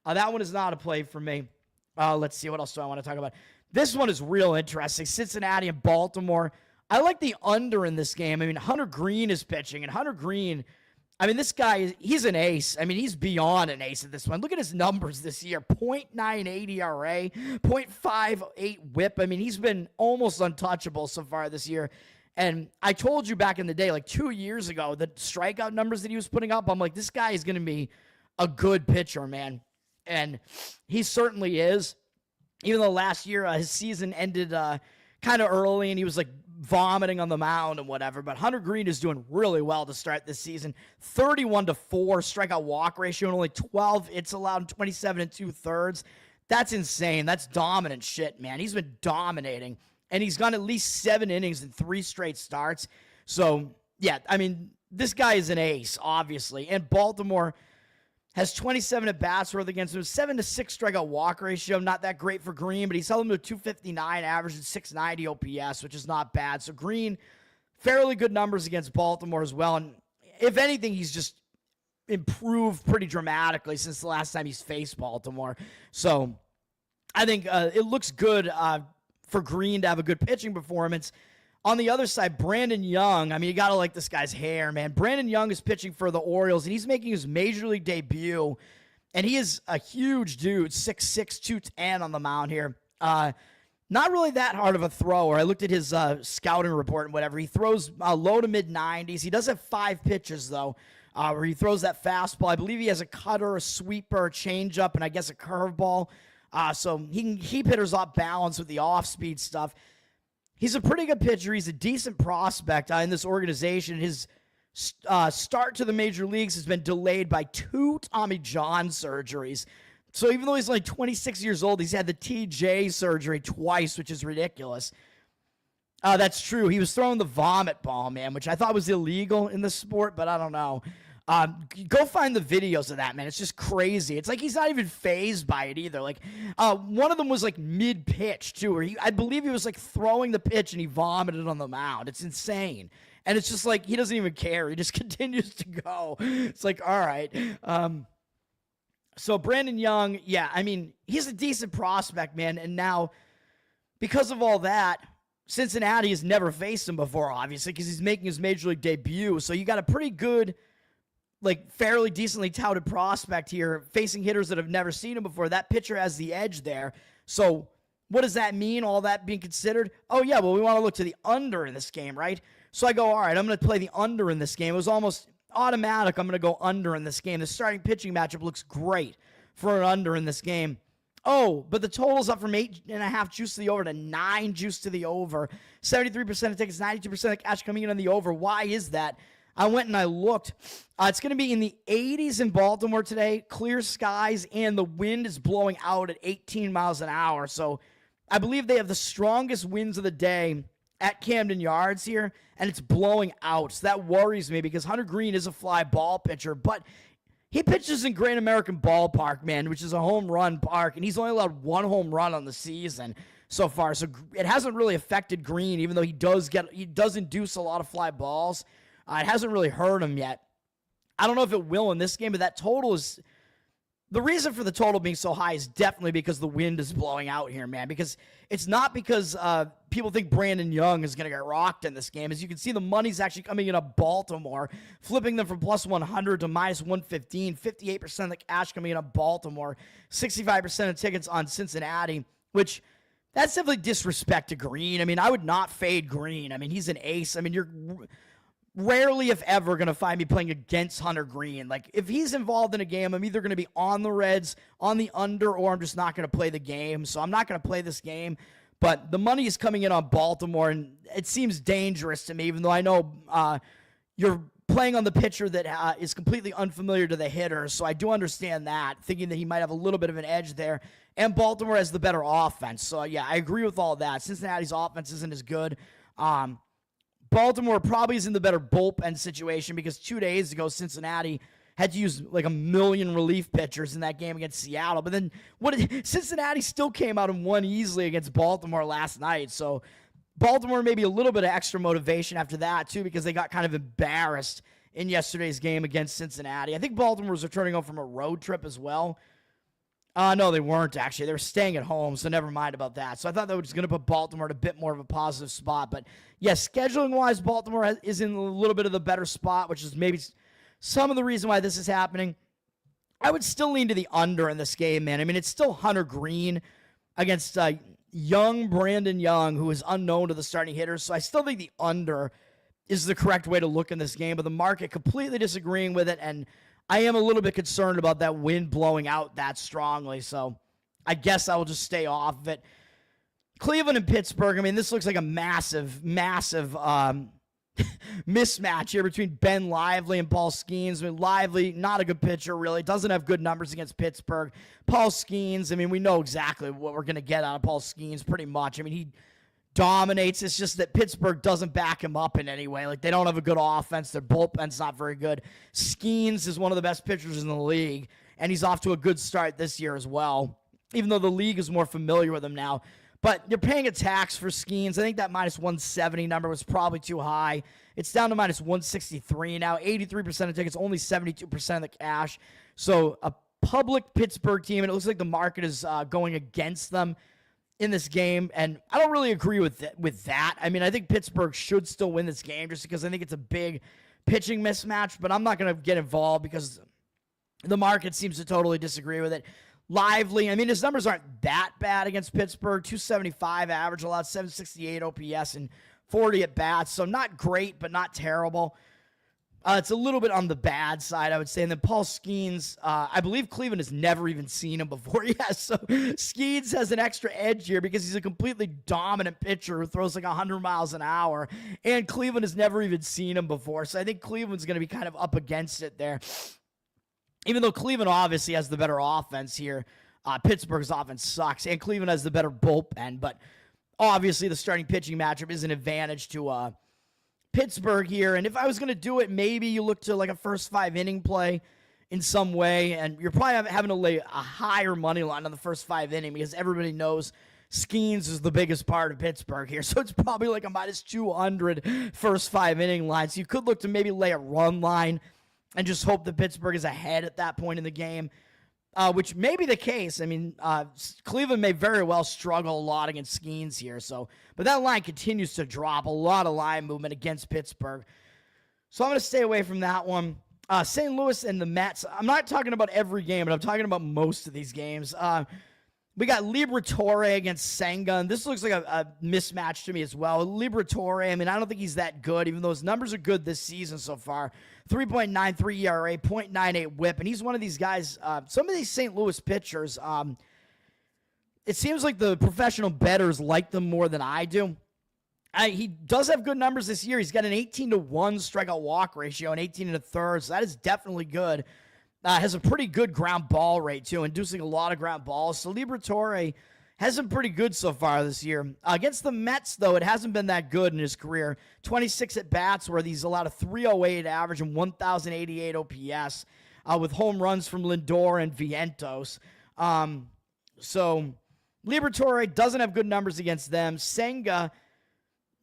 That one is not a play for me. Let's see. What else do I want to talk about? This one is real interesting. Cincinnati and Baltimore. I like the under in this game. I mean, Hunter Green is pitching, and Hunter Green, I mean, this guy, he's an ace. I mean, he's beyond an ace at this point. Look at his numbers this year. 0.98 ERA, 0.58 whip. I mean, he's been almost untouchable so far this year. And I told you back in the day, like 2 years ago, the strikeout numbers that he was putting up, I'm like, this guy is going to be a good pitcher, man. And he certainly is. Even though last year his season ended kind of early and he was like vomiting on the mound and whatever, but Hunter Green is doing really well to start this season. 31-4 strikeout walk ratio and only 12 hits allowed, 27 2/3. That's insane. That's dominant shit, man. He's been dominating, and he's gone at least 7 innings in 3 straight starts. So, yeah, I mean, this guy is an ace, obviously. And Baltimore has 27 at-bats worth against him. 7-6 strikeout walk ratio. Not that great for Green, but he's held him to a 259 average and 690 OPS, which is not bad. So Green, fairly good numbers against Baltimore as well. And if anything, he's just improved pretty dramatically since the last time he's faced Baltimore. So I think it looks good for Green to have a good pitching performance. On the other side, Brandon Young, I mean, you got to like this guy's hair, man. Brandon Young is pitching for the Orioles, and he's making his major league debut, and he is a huge dude, 6'6", 210 on the mound here. Not really that hard of a thrower. I looked at his scouting report and whatever. He throws low to mid-90s. He does have 5 pitches, though, where he throws that fastball. I believe he has a cutter, a sweeper, a changeup, and I guess a curveball. So he can keep hitters off balance with the off-speed stuff. He's a pretty good pitcher. He's a decent prospect in this organization. His start to the major leagues has been delayed by 2 Tommy John surgeries. So even though he's only 26 years old, he's had the TJ surgery twice, which is ridiculous. That's true. He was throwing the vomit ball, man, which I thought was illegal in the sport, but I don't know. Go find the videos of that, man. It's just crazy. It's like he's not even fazed by it either. Like, one of them was like mid-pitch, too, where I believe he was like throwing the pitch and he vomited on the mound. It's insane. And it's just like he doesn't even care. He just continues to go. It's like, all right. So Brandon Young, yeah, I mean, he's a decent prospect, man. And now, because of all that, Cincinnati has never faced him before, obviously, because he's making his major league debut. So you got a pretty good, like, fairly decently touted prospect here facing hitters that have never seen him before. That pitcher has the edge there. So what does that mean, all that being considered? Oh, yeah, well, we want to look to the under in this game, right? So I go, all right, I'm going to play the under in this game. It was almost automatic. I'm going to go under in this game. The starting pitching matchup looks great for an under in this game. Oh, but the total's up from 8.5 juice to the over to 9 juice to the over. 73% of tickets, 92% of cash coming in on the over. Why is that? I went and I looked. It's going to be in the 80s in Baltimore today. Clear skies, and the wind is blowing out at 18 miles an hour. So I believe they have the strongest winds of the day at Camden Yards here, and it's blowing out. So that worries me because Hunter Green is a fly ball pitcher, but he pitches in Great American Ballpark, man, which is a home run park, and he's only allowed 1 home run on the season so far. So it hasn't really affected Green, even though he does induce a lot of fly balls. It hasn't really hurt him yet. I don't know if it will in this game, but that total is... The reason for the total being so high is definitely because the wind is blowing out here, man. Because it's not because people think Brandon Young is going to get rocked in this game. As you can see, the money's actually coming in on Baltimore, flipping them from plus 100 to minus 115. 58% of the cash coming in on Baltimore. 65% of tickets on Cincinnati, which... That's definitely disrespect to Green. I mean, I would not fade Green. I mean, he's an ace. I mean, you're rarely, if ever, going to find me playing against Hunter Green. Like, if he's involved in a game, I'm either going to be on the Reds, on the under, or I'm just not going to play the game. So I'm not going to play this game. But the money is coming in on Baltimore, and it seems dangerous to me, even though I know you're playing on the pitcher that is completely unfamiliar to the hitter. So I do understand that, thinking that he might have a little bit of an edge there. And Baltimore has the better offense. So, yeah, I agree with all that. Cincinnati's offense isn't as good. Baltimore probably is in the better bullpen situation because 2 days ago, Cincinnati had to use like a million relief pitchers in that game against Seattle. But then Cincinnati still came out and won easily against Baltimore last night. So Baltimore maybe a little bit of extra motivation after that too, because they got kind of embarrassed in yesterday's game against Cincinnati. I think Baltimore was returning home from a road trip as well. No, they weren't actually. They were staying at home, so never mind about that. So I thought that was going to put Baltimore in a bit more of a positive spot. But yes, scheduling-wise, Baltimore is in a little bit of the better spot, which is maybe some of the reason why this is happening. I would still lean to the under in this game, man. I mean, it's still Hunter Green against young Brandon Young, who is unknown to the starting hitters. So I still think the under is the correct way to look in this game. But the market completely disagreeing with it, and I am a little bit concerned about that wind blowing out that strongly. So I guess I will just stay off of it. Cleveland and Pittsburgh, I mean, this looks like a massive mismatch here between Ben Lively and Paul Skeens. I mean, Lively, not a good pitcher, really. Doesn't have good numbers against Pittsburgh. Paul Skeens, I mean, we know exactly what we're going to get out of Paul Skeens pretty much. I mean, he dominates. It's just that Pittsburgh doesn't back him up in any way. Like, they don't have a good offense. Their bullpen's not very good. Skeens is one of the best pitchers in the league, and he's off to a good start this year as well, even though the league is more familiar with him now. But you're paying a tax for Skeens. I think that minus 170 number was probably too high. It's down to minus 163 now. 83% of tickets, only 72% of the cash. So a public Pittsburgh team, and it looks like the market is going against them in this game. And I don't really agree with that. I mean, I think Pittsburgh should still win this game just because I think it's a big pitching mismatch. But I'm not going to get involved because the market seems to totally disagree with it. Lively, I mean, his numbers aren't that bad against Pittsburgh. 275 average allowed, 768 OPS, and 40 at bats. So not great, but not terrible. It's a little bit on the bad side, I would say. And then Paul Skeens, I believe Cleveland has never even seen him before. Yeah, so Skeens has an extra edge here because he's a completely dominant pitcher who throws like 100 miles an hour. And Cleveland has never even seen him before. So I think Cleveland's going to be kind of up against it there. Even though Cleveland obviously has the better offense here, Pittsburgh's offense sucks, and Cleveland has the better bullpen. But obviously the starting pitching matchup is an advantage to Pittsburgh here. And if I was going to do it, maybe you look to like a first 5-inning play in some way, and you're probably having to lay a higher money line on the first 5 inning because everybody knows Skeens is the biggest part of Pittsburgh here. So it's probably like a minus 200 first 5-inning line. So you could look to maybe lay a run line and just hope that Pittsburgh is ahead at that point in the game, which may be the case. I mean, Cleveland may very well struggle a lot against Skeens here. But that line continues to drop. A lot of line movement against Pittsburgh. So I'm going to stay away from that one. St. Louis and the Mets. I'm not talking about every game, but I'm talking about most of these games. We got Liberatore against Senga, and this looks like a mismatch to me as well. Liberatore, I mean, I don't think he's that good, even though his numbers are good this season so far. 3.93 ERA, 0.98 whip, and he's one of these guys, some of these St. Louis pitchers, it seems like the professional bettors like them more than I do. He does have good numbers this year. He's got an 18-1 strikeout walk ratio and 18 1/3, so that is definitely good. Has a pretty good ground ball rate, too, inducing a lot of ground balls. So Liberatore has been pretty good so far this year. Against the Mets, though, it hasn't been that good in his career. 26 at-bats where he's allowed a 308 average and 1,088 OPS with home runs from Lindor and Vientos. So Liberatore doesn't have good numbers against them. Senga,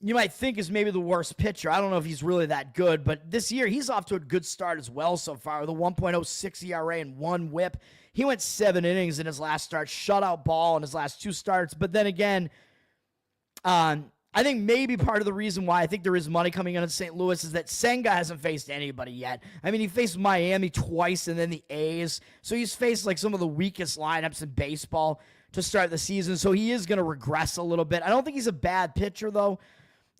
you might think, is maybe the worst pitcher. I don't know if he's really that good, but this year he's off to a good start as well so far with a 1.06 ERA and 1 whip. He went 7 innings in his last start, shutout ball in his last 2 starts. But then again, I think maybe part of the reason why I think there is money coming in on St. Louis is that Senga hasn't faced anybody yet. I mean, he faced Miami twice and then the A's. So he's faced like some of the weakest lineups in baseball to start the season. So he is going to regress a little bit. I don't think he's a bad pitcher, though.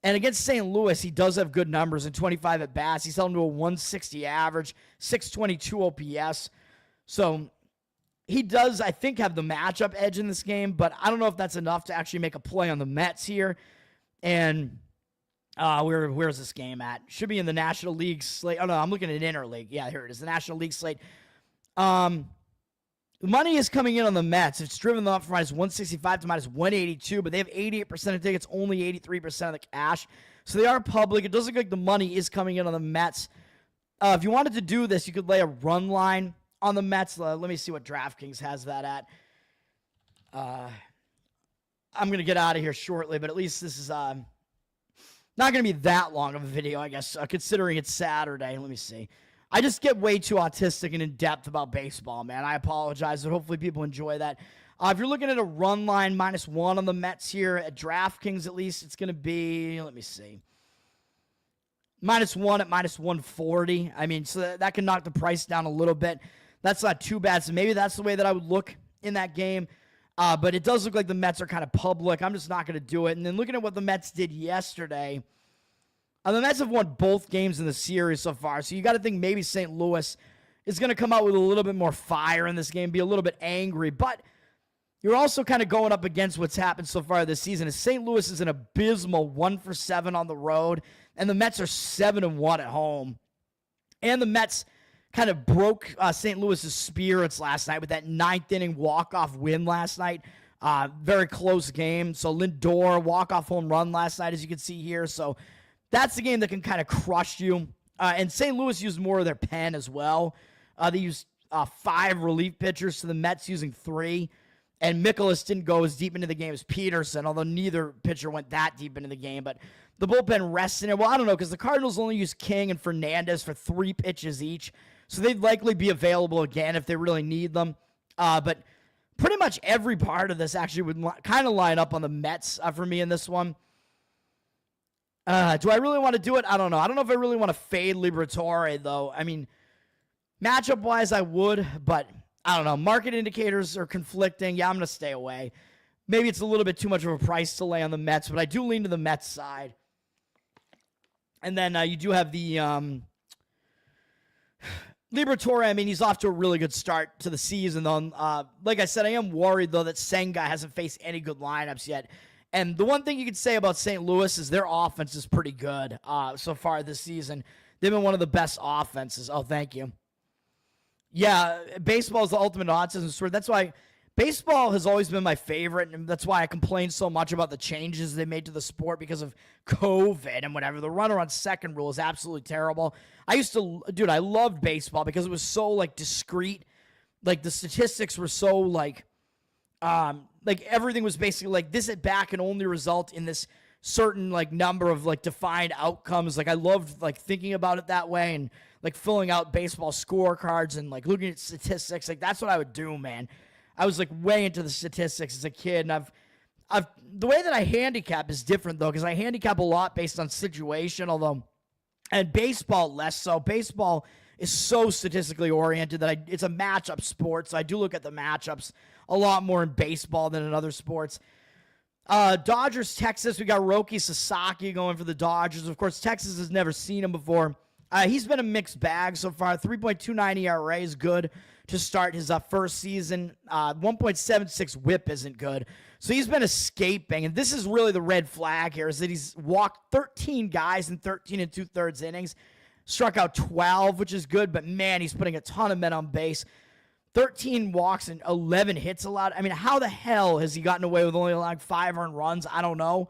And against St. Louis, he does have good numbers in 25 at-bats. He's held him to a 160 average, 622 OPS. So he does, I think, have the matchup edge in this game, but I don't know if that's enough to actually make a play on the Mets here. And where's this game at? Should be in the National League slate. Oh, no, I'm looking at Interleague. Yeah, here it is, the National League slate. Money is coming in on the Mets. It's driven them up from minus 165 to minus 182, but they have 88% of tickets, only 83% of the cash. So they are public. It does look like the money is coming in on the Mets. If you wanted to do this, you could lay a run line on the Mets. Let me see what DraftKings has that at. I'm going to get out of here shortly, but at least this is not going to be that long of a video, I guess, considering it's Saturday. Let me see. I just get way too autistic and in-depth about baseball, man. I apologize, but hopefully people enjoy that. If you're looking at a run line -1 on the Mets here at DraftKings, at least, it's going to be, let me see, -1 at -140. I mean, so that can knock the price down a little bit. That's not too bad. So maybe that's the way that I would look in that game. But it does look like the Mets are kind of public. I'm just not going to do it. And then looking at what the Mets did yesterday, the Mets have won both games in the series so far. So you got to think maybe St. Louis is going to come out with a little bit more fire in this game, be a little bit angry. But you're also kind of going up against what's happened so far this season. St. Louis is an abysmal 1-for-7 on the road, and the Mets are 7-1 at home. And the Mets kind of broke St. Louis's spirits last night with that 9th-inning walk-off win last night. Very close game. So Lindor, walk-off home run last night, as you can see here. So that's the game that can kind of crush you. And St. Louis used more of their pen as well. They used 5 relief pitchers to the Mets using 3. And Mikolas didn't go as deep into the game as Peterson, although neither pitcher went that deep into the game. But the bullpen rested it. Well, I don't know, because the Cardinals only used King and Fernandez for 3 pitches each. So they'd likely be available again if they really need them. But pretty much every part of this actually would kind of line up on the Mets for me in this one. Do I really want to do it? I don't know. I don't know if I really want to fade Liberatore, though. I mean, matchup-wise, I would, but I don't know. Market indicators are conflicting. Yeah, I'm going to stay away. Maybe it's a little bit too much of a price to lay on the Mets, but I do lean to the Mets side. And then you do have the Liberatore. I mean, he's off to a really good start to the season, though. Like I said, I am worried, though, that Senga hasn't faced any good lineups yet. And the one thing you could say about St. Louis is their offense is pretty good so far this season. They've been one of the best offenses. Oh, thank you. Yeah, baseball is the ultimate autism sport. That's why baseball has always been my favorite, and that's why I complain so much about the changes they made to the sport because of COVID and whatever. The runner on second rule is absolutely terrible. I loved baseball because it was so, like, discreet. Like, the statistics were so, like everything was basically like this at bat can only result in this certain, like, number of, like, defined outcomes. Like, I loved, like, thinking about it that way and, like, filling out baseball scorecards and, like, looking at statistics. Like, that's what I would do, man. I was, like, way into the statistics as a kid, and I've the way that I handicap is different, though, because I handicap a lot based on situation, and baseball less so. Baseball is so statistically oriented that it's a matchup sport, so I do look at the matchups a lot more in baseball than in other sports. Dodgers, Texas, we got Roki Sasaki going for the Dodgers. Of course, Texas has never seen him before. He's been a mixed bag so far. 3.29 ERA is good to start his first season. 1.76 whip isn't good. So he's been escaping, and this is really the red flag here, is that he's walked 13 guys in 13 2/3 innings, struck out 12, which is good, but man, he's putting a ton of men on base. 13 walks and 11 hits allowed. I mean, how the hell has he gotten away with only like 5 earned runs? I don't know.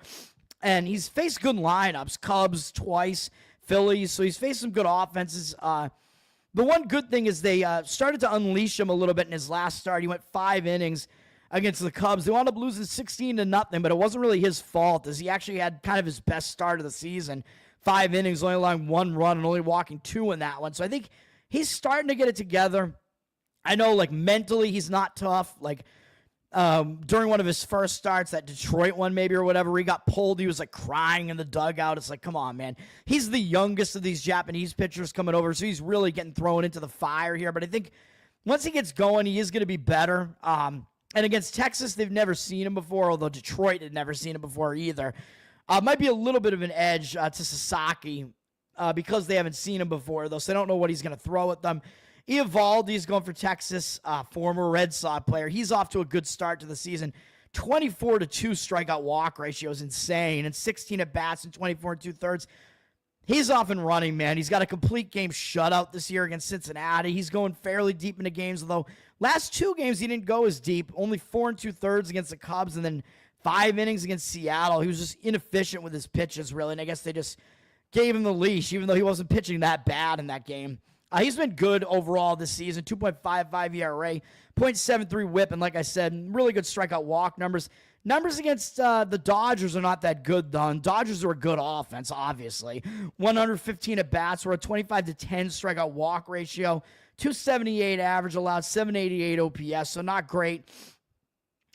And he's faced good lineups, Cubs twice, Phillies, so he's faced some good offenses. The one good thing is they started to unleash him a little bit in his last start. He went 5 innings against the Cubs. They wound up losing 16-0, but it wasn't really his fault, as he actually had kind of his best start of the season. 5 innings, only allowing 1 run and only walking 2 in that one. So I think he's starting to get it together. I know, like, mentally he's not tough. Like, during one of his first starts, that Detroit one maybe or whatever, where he got pulled, he was, like, crying in the dugout. It's like, come on, man. He's the youngest of these Japanese pitchers coming over, so he's really getting thrown into the fire here. But I think once he gets going, he is going to be better. And against Texas, they've never seen him before, although Detroit had never seen him before either. Might be a little bit of an edge to Sasaki because they haven't seen him before, though, so they don't know what he's going to throw at them. Eovaldi's going for Texas, former Red Sox player. He's off to a good start to the season. 24-2 strikeout walk ratio is insane, and 16 at-bats in 24 2/3. He's off and running, man. He's got a complete game shutout this year against Cincinnati. He's going fairly deep into games, although last 2 games he didn't go as deep. Only 4 2/3 against the Cubs, and then 5 innings against Seattle. He was just inefficient with his pitches, really, and I guess they just gave him the leash, even though he wasn't pitching that bad in that game. He's been good overall this season, 2.55 ERA, 0.73 whip, and like I said, really good strikeout walk numbers. Numbers against the Dodgers are not that good, though. And Dodgers are a good offense, obviously. 115 at-bats. We're a 25-10 strikeout walk ratio. 278 average allowed, 788 OPS, so not great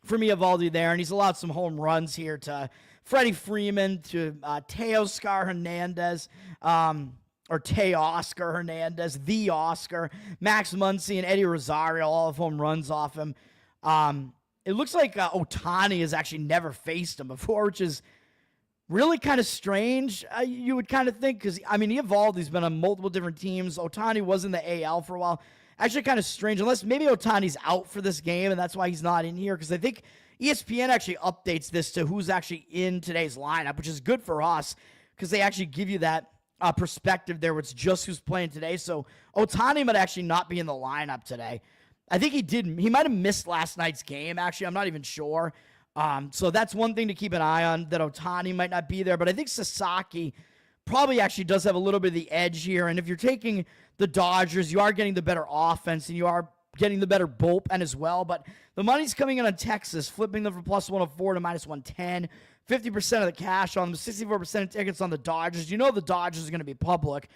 for Eovaldi there. And he's allowed some home runs here to Freddie Freeman, to Teoscar Hernandez, or Teoscar Hernandez, the Oscar, Max Muncy, and Eddie Rosario, all of home runs off him. It looks like Ohtani has actually never faced him before, which is really kind of strange, you would kind of think, because, I mean, Eovaldi's been on multiple different teams. Ohtani was in the AL for a while. Actually kind of strange, unless maybe Ohtani's out for this game, and that's why he's not in here, because I think ESPN actually updates this to who's actually in today's lineup, which is good for us, because they actually give you that perspective there where it's just who's playing today. So Ohtani might actually not be in the lineup today. I think he might have missed last night's game, actually. I'm not even sure. So that's one thing to keep an eye on, that Ohtani might not be there. But I think Sasaki probably actually does have a little bit of the edge here. And if you're taking the Dodgers, you are getting the better offense, and you are getting the better bullpen as well. But the money's coming in on Texas, flipping them from plus 104 to minus 110. 50% of the cash on them, 64% of tickets on the Dodgers. You know the Dodgers are going to be public.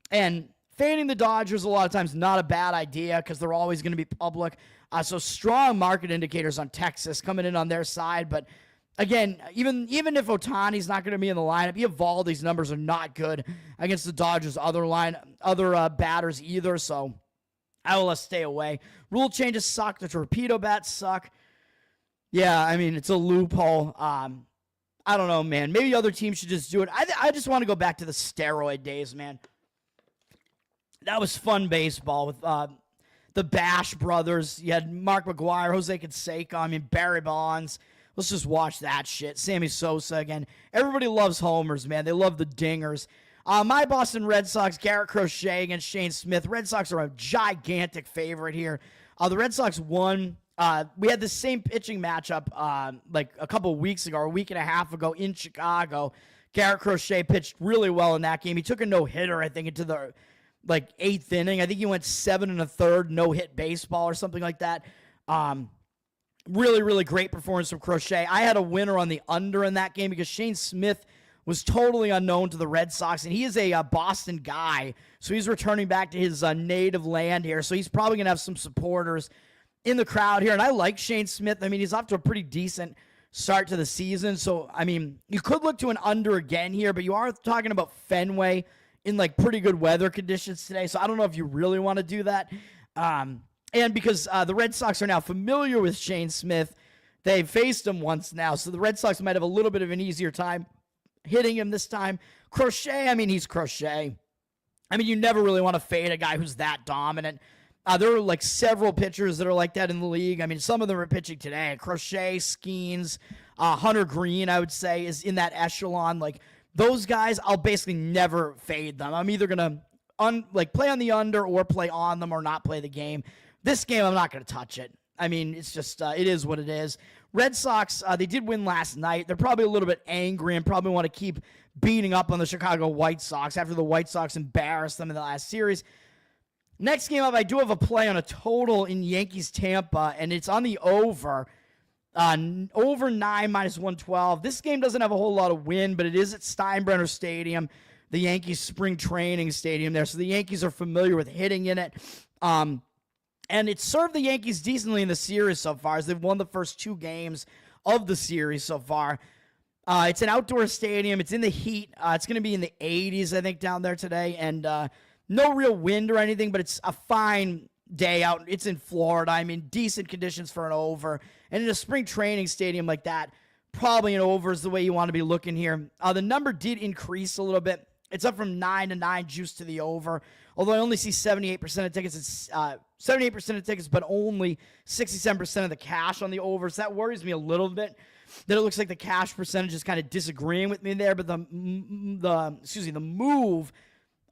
And fading the Dodgers a lot of times not a bad idea, because they're always going to be public. So strong market indicators on Texas coming in on their side. But again, even if Ohtani's not going to be in the lineup, Eovaldi's numbers are not good against the Dodgers' other batters either. So I will stay away. Rule changes suck. The torpedo bats suck. Yeah, I mean, it's a loophole. I don't know, man. Maybe other teams should just do it. I just want to go back to the steroid days, man. That was fun baseball with the Bash brothers. You had Mark McGwire, Jose Canseco, I mean, Barry Bonds. Let's just watch that shit. Sammy Sosa again. Everybody loves homers, man. They love the dingers. My Boston Red Sox, Garrett Crochet against Shane Smith. Red Sox are a gigantic favorite here. The Red Sox won. We had the same pitching matchup like a couple weeks ago, or a week and a half ago in Chicago. Garrett Crochet pitched really well in that game. He took a no-hitter, I think, into the eighth inning. I think he went 7 1/3 no-hit baseball or something like that. Really, really great performance from Crochet. I had a winner on the under in that game because Shane Smith was totally unknown to the Red Sox, and he is a Boston guy, so he's returning back to his native land here, so he's probably going to have some supporters in the crowd here, and I like Shane Smith. I mean, he's off to a pretty decent start to the season, so, I mean, you could look to an under again here, but you are talking about Fenway in, pretty good weather conditions today, so I don't know if you really want to do that. And because the Red Sox are now familiar with Shane Smith, they've faced him once now, so the Red Sox might have a little bit of an easier time hitting him this time. Crochet, I mean, he's Crochet. I mean, you never really want to fade a guy who's that dominant. There are several pitchers that are like that in the league. I mean, some of them are pitching today. Crochet, Skeens, Hunter Green, I would say, is in that echelon. Those guys, I'll basically never fade them. I'm either going to play on the under or play on them or not play the game. This game, I'm not going to touch it. I mean, it's just, it is what it is. Red Sox, they did win last night. They're probably a little bit angry and probably want to keep beating up on the Chicago White Sox after the White Sox embarrassed them in the last series. Next game up, I do have a play on a total in Yankees-Tampa, and it's on the over. Over 9 minus 112. This game doesn't have a whole lot of wind, but it is at Steinbrenner Stadium, the Yankees spring training stadium there. So the Yankees are familiar with hitting in it. And it served the Yankees decently in the series so far, as they've won the first 2 games of the series so far. It's an outdoor stadium. It's in the heat. It's going to be in the 80s, I think, down there today. And no real wind or anything, but it's a fine day out. It's in Florida. I mean, decent conditions for an over. And in a spring training stadium like that, probably an over is the way you want to be looking here. The number did increase a little bit. It's up from 9 to 9 juice to the over. Although I only see 78% of tickets. It's 78% of tickets, but only 67% of the cash on the over. So that worries me a little bit. That it looks like the cash percentage is kind of disagreeing with me there. But the move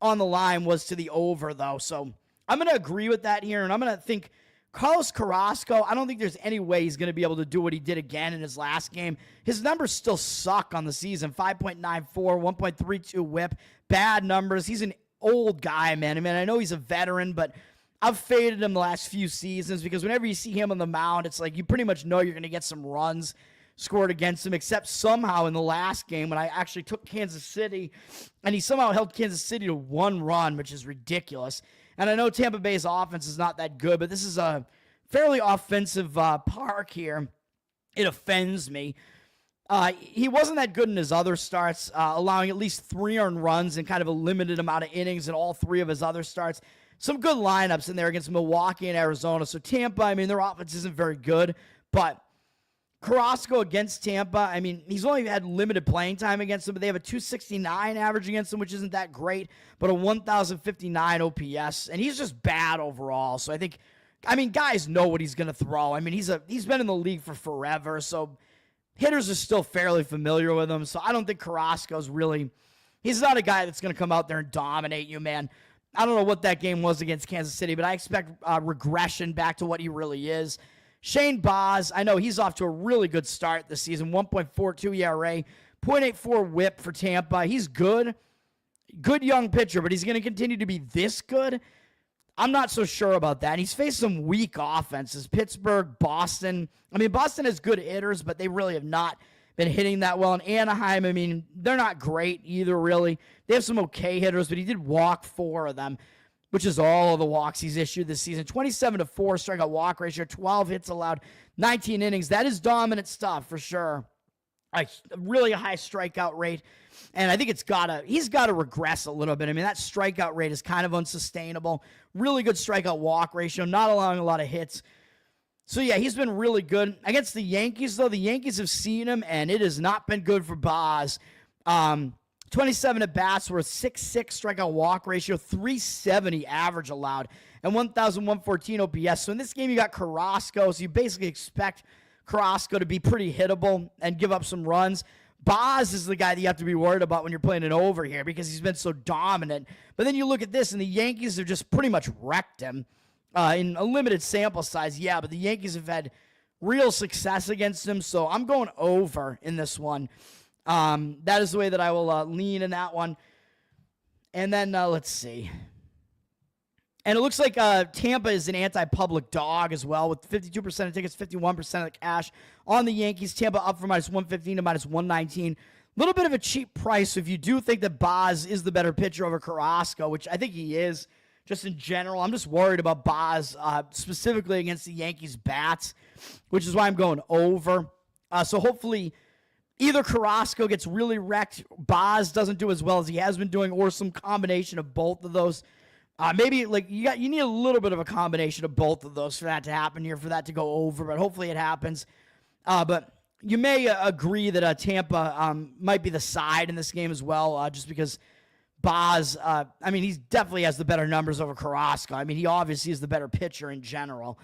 on the line was to the over, though. So I'm going to agree with that here, and I'm going to think Carlos Carrasco, I don't think there's any way he's going to be able to do what he did again in his last game. His numbers still suck on the season. 5.94, 1.32 whip. Bad numbers. He's an old guy, man. I mean, I know he's a veteran, but I've faded him the last few seasons because whenever you see him on the mound, it's like you pretty much know you're going to get some runs scored against him, except somehow in the last game when I actually took Kansas City, and he somehow held Kansas City to 1 run, which is ridiculous. And I know Tampa Bay's offense is not that good, but this is a fairly offensive park here. It offends me. He wasn't that good in his other starts, allowing at least 3 earned runs in kind of a limited amount of innings in all 3 of his other starts. Some good lineups in there against Milwaukee and Arizona. So Tampa, I mean, their offense isn't very good, but Carrasco against Tampa, I mean, he's only had limited playing time against them, but they have a 269 average against them, which isn't that great, but a 1,059 OPS, and he's just bad overall. So I mean, guys know what he's going to throw. I mean, he's been in the league for forever, so hitters are still fairly familiar with him. So I don't think Carrasco's really, he's not a guy that's going to come out there and dominate you, man. I don't know what that game was against Kansas City, but I expect regression back to what he really is. Shane Baz, I know he's off to a really good start this season. 1.42 ERA, 0.84 whip for Tampa. He's good. Good young pitcher, but he's going to continue to be this good? I'm not so sure about that. He's faced some weak offenses. Pittsburgh, Boston. I mean, Boston has good hitters, but they really have not been hitting that well. And Anaheim, I mean, they're not great either, really. They have some okay hitters, but he did walk 4 of them, which is all of the walks he's issued this season. 27-4 strikeout walk ratio, 12 hits allowed, 19 innings. That is dominant stuff for sure. A really high strikeout rate, and I think he's got to regress a little bit. I mean, that strikeout rate is kind of unsustainable. Really good strikeout walk ratio, not allowing a lot of hits. So, yeah, he's been really good. Against the Yankees, though, the Yankees have seen him, and it has not been good for Baz. 27 at-bats with 6.6 strikeout walk ratio, 370 average allowed, and 1,114 OPS. So in this game, you got Carrasco, so you basically expect Carrasco to be pretty hittable and give up some runs. Baz is the guy that you have to be worried about when you're playing an over here because he's been so dominant. But then you look at this, and the Yankees have just pretty much wrecked him in a limited sample size. Yeah, but the Yankees have had real success against him, so I'm going over in this one. That is the way that I will lean in that one. And then let's see. And it looks like Tampa is an anti-public dog as well, with 52% of tickets, 51% of the cash on the Yankees. Tampa up from -115 to -119. A little bit of a cheap price if you do think that Baz is the better pitcher over Carrasco, which I think he is just in general. I'm just worried about Baz specifically against the Yankees bats, which is why I'm going over. So hopefully either Carrasco gets really wrecked, Baz doesn't do as well as he has been doing, or some combination of both of those. Maybe like you need a little bit of a combination of both of those for that to happen here, for that to go over, but hopefully it happens. But you may agree that Tampa might be the side in this game as well, just because Baz, I mean, he definitely has the better numbers over Carrasco. I mean, he obviously is the better pitcher in general.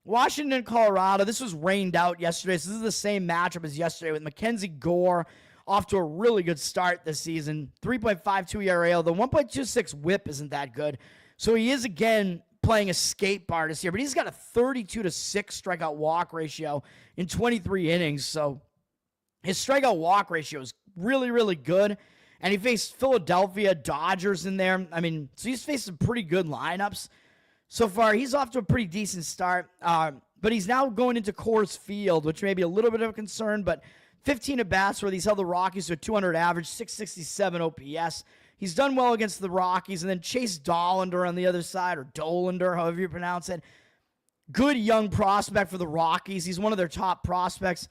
Washington, Colorado, this was rained out yesterday, so this is the same matchup as yesterday with Mackenzie Gore off to a really good start this season. 3.52 ERA, although 1.26 whip isn't that good. So he is, again, playing escape artist here, but he's got a 32-6 strikeout walk ratio in 23 innings. So his strikeout walk ratio is really, really good. And he faced Philadelphia, Dodgers in there. I mean, so he's faced some pretty good lineups. So far, he's off to a pretty decent start, but he's now going into Coors Field, which may be a little bit of a concern, but 15 at-bats where he's held the Rockies to a 200 average, 667 OPS. He's done well against the Rockies, and then Chase Dollander on the other side, or Dollander, however you pronounce it. Good young prospect for the Rockies. He's one of their top prospects.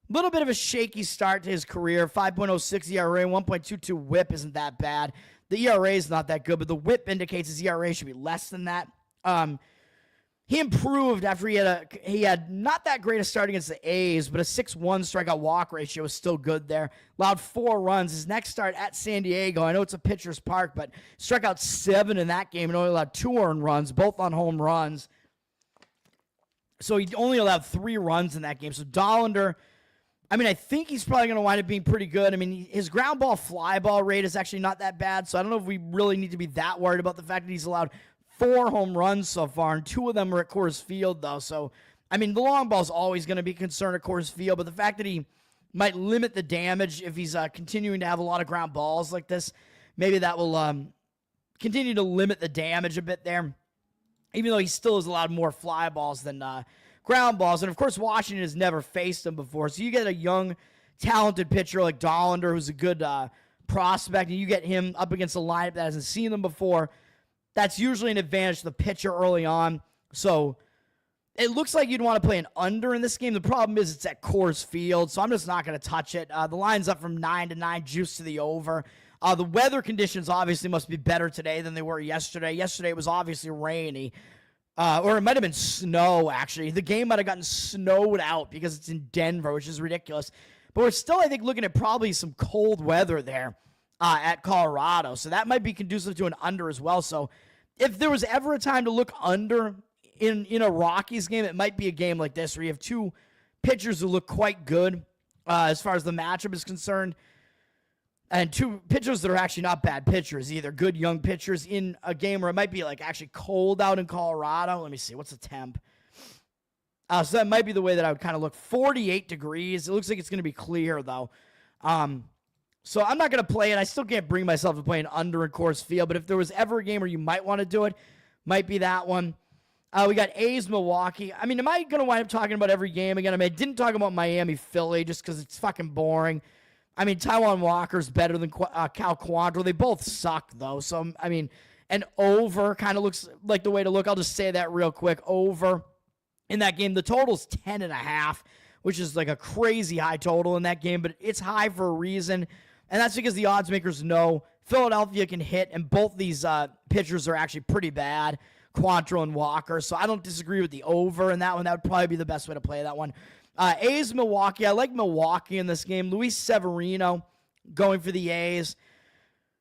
Little bit of a shaky start to his career, 5.06 ERA, 1.22 whip isn't that bad. The ERA is not that good, but the whip indicates his ERA should be less than that. He improved after he had not that great a start against the A's, but a 6.1 strikeout walk ratio was still good there. Allowed 4 runs. His next start at San Diego, I know it's a pitcher's park, but struck out 7 in that game and only allowed 2 earned runs, both on home runs. So he only allowed 3 runs in that game. So Dollander, I mean, I think he's probably going to wind up being pretty good. I mean, his ground ball fly ball rate is actually not that bad, so I don't know if we really need to be that worried about the fact that he's allowed 4 home runs so far, and 2 of them are at Coors Field, though. So, I mean, the long ball is always going to be a concern at Coors Field, but the fact that he might limit the damage if he's continuing to have a lot of ground balls like this, maybe that will continue to limit the damage a bit there, even though he still has a lot more fly balls than ground balls. And, of course, Washington has never faced him before. So you get a young, talented pitcher like Dollander, who's a good prospect, and you get him up against a lineup that hasn't seen them before. That's usually an advantage to the pitcher early on. So it looks like you'd want to play an under in this game. The problem is it's at Coors Field, so I'm just not going to touch it. The line's up from 9-9, juice to the over. The weather conditions obviously must be better today than they were yesterday. Yesterday it was obviously rainy. Or it might have been snow, actually. The game might have gotten snowed out because it's in Denver, which is ridiculous. But we're still, I think, looking at probably some cold weather there at Colorado. So that might be conducive to an under as well. So if there was ever a time to look under in a Rockies game, it might be a game like this where you have 2 pitchers who look quite good as far as the matchup is concerned. And 2 pitchers that are actually not bad pitchers either. Good young pitchers in a game where it might be like actually cold out in Colorado. Let me see. What's the temp? So that might be the way that I would kind of look. 48 degrees. It looks like it's going to be clear, though. So I'm not going to play it. I still can't bring myself to play an under in Coors Field. But if there was ever a game where you might want to do it, might be that one. We got A's Milwaukee. I mean, am I going to wind up talking about every game again? I mean, I didn't talk about Miami Philly just because it's fucking boring. I mean, Taijuan Walker's better than Cal Quantrill. They both suck, though. So, I mean, an over kind of looks like the way to look. I'll just say that real quick. Over in that game. The total's 10.5, which is like a crazy high total in that game, but it's high for a reason. And that's because the odds makers know Philadelphia can hit, and both these pitchers are actually pretty bad, Quantrill and Walker. So I don't disagree with the over in that one. That would probably be the best way to play that one. A's Milwaukee. I like Milwaukee in this game. Luis Severino going for the A's.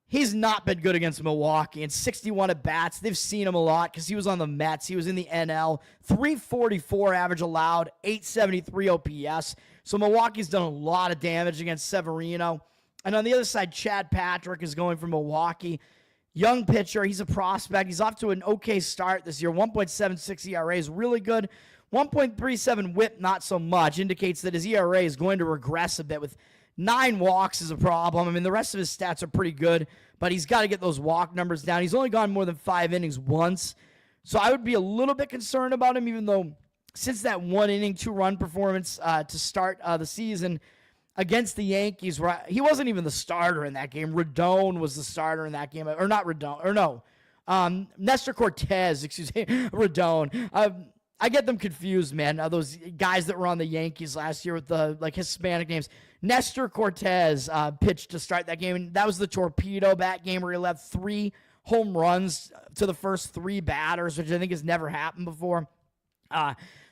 He's not been good against Milwaukee. In 61 at-bats, they've seen him a lot because he was on the Mets. He was in the NL. 344 average allowed, 873 OPS. So Milwaukee's done a lot of damage against Severino. And on the other side, Chad Patrick is going for Milwaukee. Young pitcher. He's a prospect. He's off to an okay start this year. 1.76 ERA is really good. 1.37 whip, not so much. Indicates that his ERA is going to regress a bit with 9 walks is a problem. I mean, the rest of his stats are pretty good, but he's got to get those walk numbers down. He's only gone more than 5 innings once. So I would be a little bit concerned about him, even though since that 1-inning, 2-run performance to start the season against the Yankees, where he wasn't even the starter in that game. Rodon was the starter in that game. Or not Rodon. Or no. Nestor Cortez, excuse me. Rodon. I get them confused, man. Those guys that were on the Yankees last year with the Hispanic names. Nestor Cortez pitched to start that game, and that was the torpedo bat game where he left 3 home runs to the first 3 batters, which I think has never happened before.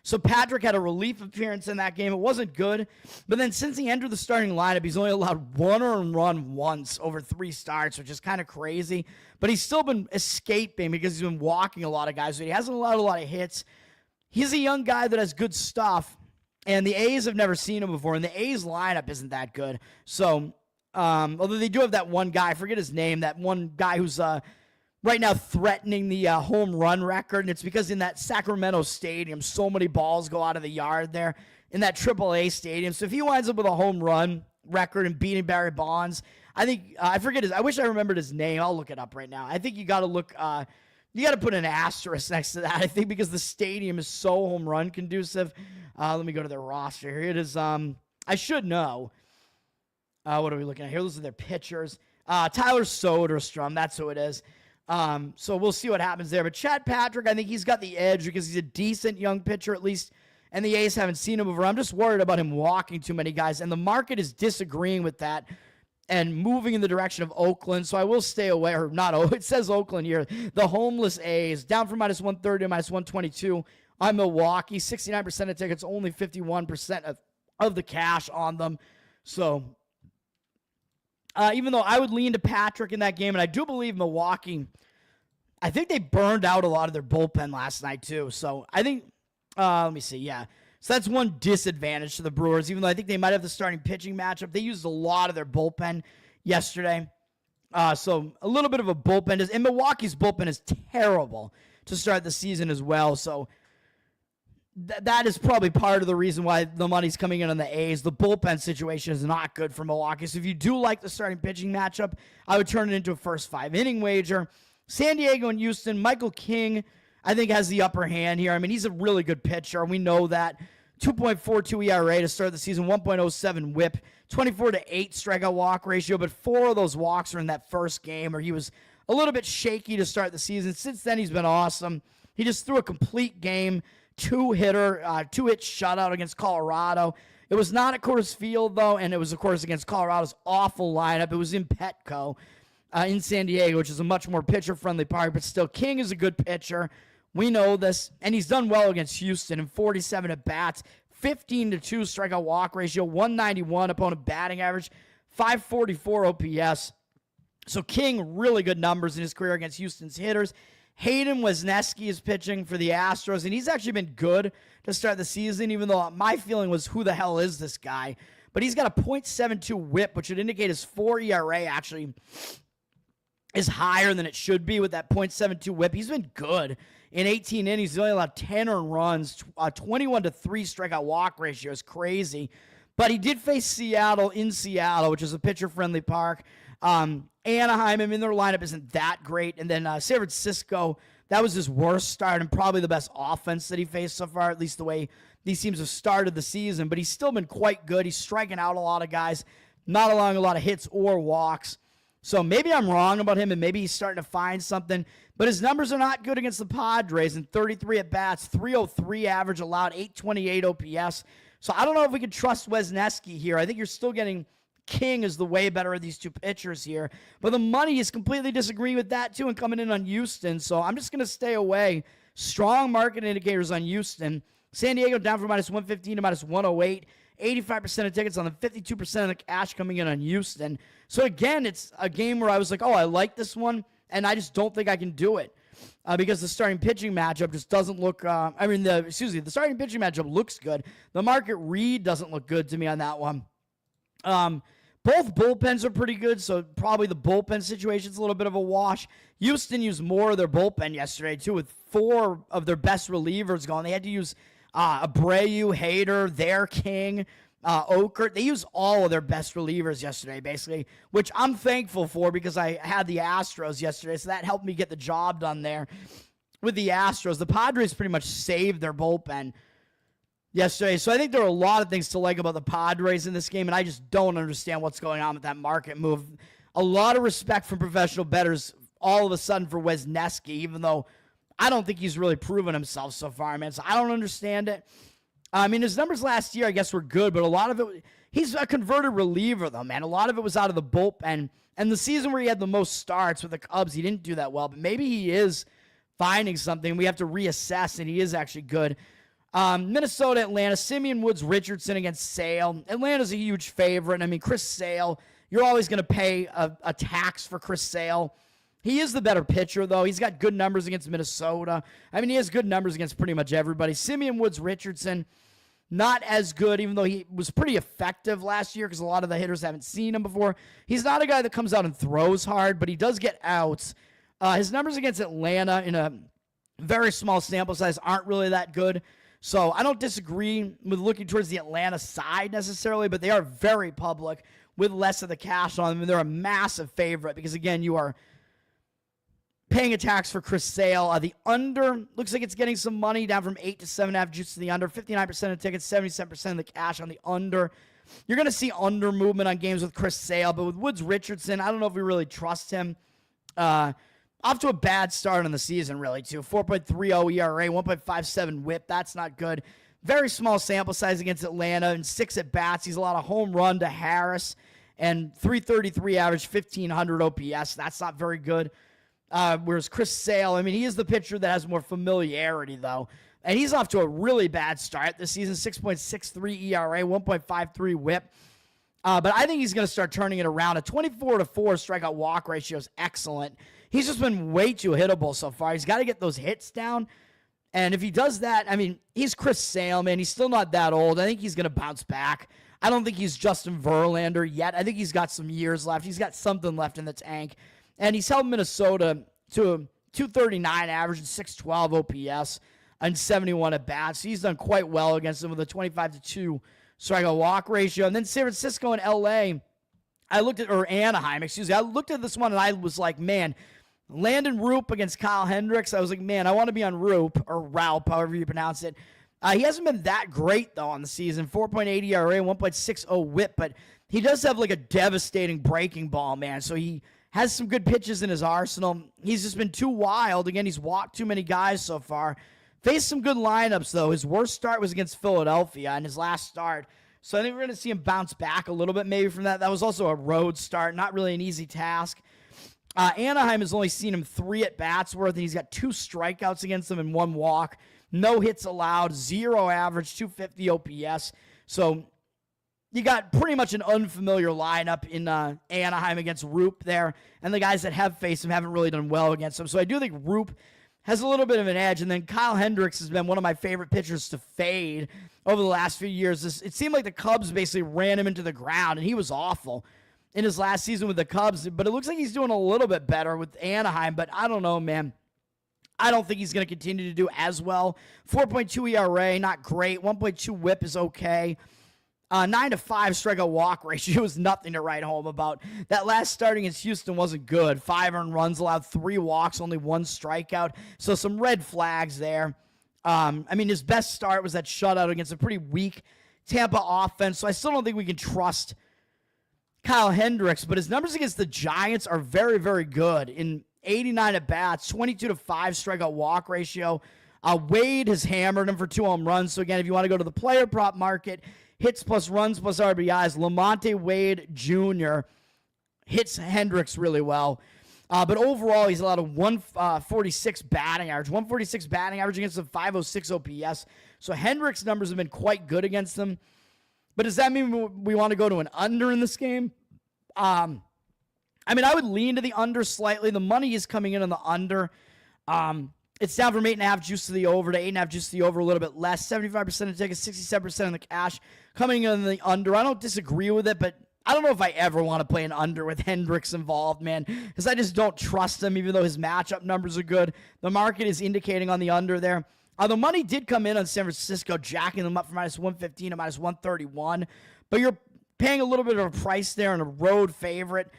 So Patrick had a relief appearance in that game. It wasn't good, but then since he entered the starting lineup, he's only allowed 1 earned run once over 3 starts, which is kind of crazy. But he's still been escaping because he's been walking a lot of guys, so he hasn't allowed a lot of hits. He's a young guy that has good stuff, and the A's have never seen him before, and the A's lineup isn't that good. So, although they do have that one guy, I forget his name, that one guy who's right now threatening the home run record, and it's because in that Sacramento stadium, so many balls go out of the yard there in that AAA stadium. So if he winds up with a home run record and beating Barry Bonds, I think, I wish I remembered his name. I'll look it up right now. I think you got to look, you got to put an asterisk next to that, I think, because the stadium is so home run conducive. Let me go to their roster. Here it is. I should know. What are we looking at here? Those are their pitchers. Tyler Soderstrom, that's who it is. So we'll see what happens there. But Chad Patrick, I think he's got the edge because he's a decent young pitcher at least, and the A's haven't seen him before. I'm just worried about him walking too many guys, and the market is disagreeing with that and moving in the direction of Oakland, so I will stay away, or not, it says Oakland here. The homeless A's, down from -130 to -122 on Milwaukee. 69% of tickets, only 51% of the cash on them. So, even though I would lean to Patrick in that game, and I do believe Milwaukee, I think they burned out a lot of their bullpen last night too. So I think, let me see, yeah. So that's one disadvantage to the Brewers, even though I think they might have the starting pitching matchup. They used a lot of their bullpen yesterday. So a little bit of a bullpen. And Milwaukee's bullpen is terrible. to start the season as well. So that is probably part of the reason why the money's coming in on the A's. The bullpen situation is not good for Milwaukee. So if you do like the starting pitching matchup, I would turn it into a first 5-inning wager. San Diego and Houston, Michael King, I think, has the upper hand here. I mean, he's a really good pitcher, and we know that. 2.42 ERA to start the season, 1.07 whip, 24-8 strikeout walk ratio, but 4 of those walks are in that first game where he was a little bit shaky to start the season. Since then, he's been awesome. He just threw a complete game, two-hit shutout against Colorado. It was not at Coors Field, though, and it was, of course, against Colorado's awful lineup. It was in Petco in San Diego, which is a much more pitcher-friendly park, but still, King is a good pitcher. We know this, and he's done well against Houston in 47 at-bats, 15-2 strikeout walk ratio, 191 opponent batting average, 544 OPS. So King, really good numbers in his career against Houston's hitters. Hayden Wesneski is pitching for the Astros, and he's actually been good to start the season, even though my feeling was, who the hell is this guy? But he's got a .72 whip, which would indicate his 4 ERA actually is higher than it should be with that .72 whip. He's been good. In 18 innings, he's only allowed 10 earned runs, 21-3 strikeout walk ratio is crazy. But he did face Seattle in Seattle, which is a pitcher-friendly park. Anaheim, I mean, their lineup isn't that great. And then San Francisco, that was his worst start and probably the best offense that he faced so far, at least the way these teams have started the season. But he's still been quite good. He's striking out a lot of guys, not allowing a lot of hits or walks. So maybe I'm wrong about him, and maybe he's starting to find something. But his numbers are not good against the Padres. In 33 at-bats, 303 average allowed, 828 OPS. So I don't know if we can trust Wesneski here. I think you're still getting King as the way better of these two pitchers here. But the money is completely disagreeing with that, too, and coming in on Houston. So I'm just going to stay away. Strong market indicators on Houston. San Diego down from -115 to -108. 85% of tickets on the 52% of the cash coming in on Houston. So, again, it's a game where I was like, oh, I like this one, and I just don't think I can do it because the starting pitching matchup just doesn't look the starting pitching matchup looks good. The market read doesn't look good to me on that one. Both bullpens are pretty good, so probably the bullpen situation's a little bit of a wash. Houston used more of their bullpen yesterday, too, with 4 of their best relievers gone. They had to use Abreu, Hader, their King, Okert. They used all of their best relievers yesterday, basically, which I'm thankful for because I had the Astros yesterday, so that helped me get the job done there with the Astros. The Padres pretty much saved their bullpen yesterday, so I think there are a lot of things to like about the Padres in this game, and I just don't understand what's going on with that market move. A lot of respect from professional bettors all of a sudden for Wesneski, even though I don't think he's really proven himself so far, man. So I don't understand it. I mean, his numbers last year, I guess, were good, but a lot of it, he's a converted reliever, though, man. A lot of it was out of the bullpen. And the season where he had the most starts with the Cubs, he didn't do that well, but maybe he is finding something. We have to reassess, and he is actually good. Minnesota, Atlanta, Simeon Woods, Richardson against Sale. Atlanta's a huge favorite. I mean, Chris Sale, you're always going to pay a tax for Chris Sale. He is the better pitcher, though. He's got good numbers against Minnesota. I mean, he has good numbers against pretty much everybody. Simeon Woods, Richardson, not as good, even though he was pretty effective last year because a lot of the hitters haven't seen him before. He's not a guy that comes out and throws hard, but he does get outs. His numbers against Atlanta in a very small sample size aren't really that good. So I don't disagree with looking towards the Atlanta side necessarily, but they are very public with less of the cash on them. And they're a massive favorite because, again, you are paying a tax for Chris Sale. The under looks like it's getting some money, down from 8 to 7.5 juice to the under. 59% of tickets, 77% of the cash on the under. You're going to see under movement on games with Chris Sale, but with Woods Richardson, I don't know if we really trust him. Off to a bad start on the season, really, too. 4.30 ERA, 1.57 whip. That's not good. Very small sample size against Atlanta and 6 at-bats. He's a lot of home run to Harris and 333 average, 1,500 OPS. That's not very good. Whereas Chris Sale, I mean, he is the pitcher that has more familiarity, though. And he's off to a really bad start this season, 6.63 ERA, 1.53 whip. But I think he's going to start turning it around. A 24-4 strikeout walk ratio is excellent. He's just been way too hittable so far. He's got to get those hits down. And if he does that, I mean, he's Chris Sale, man. He's still not that old. I think he's going to bounce back. I don't think he's Justin Verlander yet. I think he's got some years left. He's got something left in the tank. And he's held Minnesota to 239 average and 612 OPS and 71 at bats. So he's done quite well against them with a 25-2 strikeout walk ratio. And then San Francisco and LA, Anaheim, excuse me. I looked at this one and I was like, man, Landon Roop against Kyle Hendricks. I was like, man, I want to be on Roop or Raup, however you pronounce it. He hasn't been that great, though, on the season. 4.8 ERA, 1.60 whip, but he does have like a devastating breaking ball, man. So he has some good pitches in his arsenal. He's just been too wild. Again, he's walked too many guys so far. Faced some good lineups, though. His worst start was against Philadelphia in his last start. So I think we're going to see him bounce back a little bit maybe from that. That was also a road start, not really an easy task. Anaheim has only seen him 3 at-bats worth, and he's got 2 strikeouts against them and 1 walk. No hits allowed, 0 average, 250 OPS. So you got pretty much an unfamiliar lineup in Anaheim against Roop there, and the guys that have faced him haven't really done well against him. So I do think Roop has a little bit of an edge, and then Kyle Hendricks has been one of my favorite pitchers to fade over the last few years. It seemed like the Cubs basically ran him into the ground, and he was awful in his last season with the Cubs, but it looks like he's doing a little bit better with Anaheim, but I don't know, man. I don't think he's going to continue to do as well. 4.2 ERA, not great. 1.2 whip is okay. 9-5 strikeout walk ratio is nothing to write home about. That last start against Houston wasn't good. 5 earned runs allowed, 3 walks, only 1 strikeout. So some red flags there. His best start was that shutout against a pretty weak Tampa offense. So I still don't think we can trust Kyle Hendricks, but his numbers against the Giants are very, very good. In 89 at-bats, 22-5 strikeout walk ratio. Wade has hammered him for 2 home runs. So again, if you want to go to the player prop market, hits plus runs plus RBIs, Lamonte Wade Jr. hits Hendricks really well. But overall, he's allowed a 146 batting average. 146 batting average against a 506 OPS. So Hendricks' numbers have been quite good against them. But does that mean we want to go to an under in this game? I would lean to the under slightly. The money is coming in on the under. It's down from 8.5 juice to the over to 8.5 juice to the over, a little bit less. 75% of tickets, 67% in the cash. Coming in the under. I don't disagree with it, but I don't know if I ever want to play an under with Hendricks involved, man, because I just don't trust him, even though his matchup numbers are good. The market is indicating on the under there. The money did come in on San Francisco, jacking them up from -115 to -131, but you're paying a little bit of a price there on a road favorite.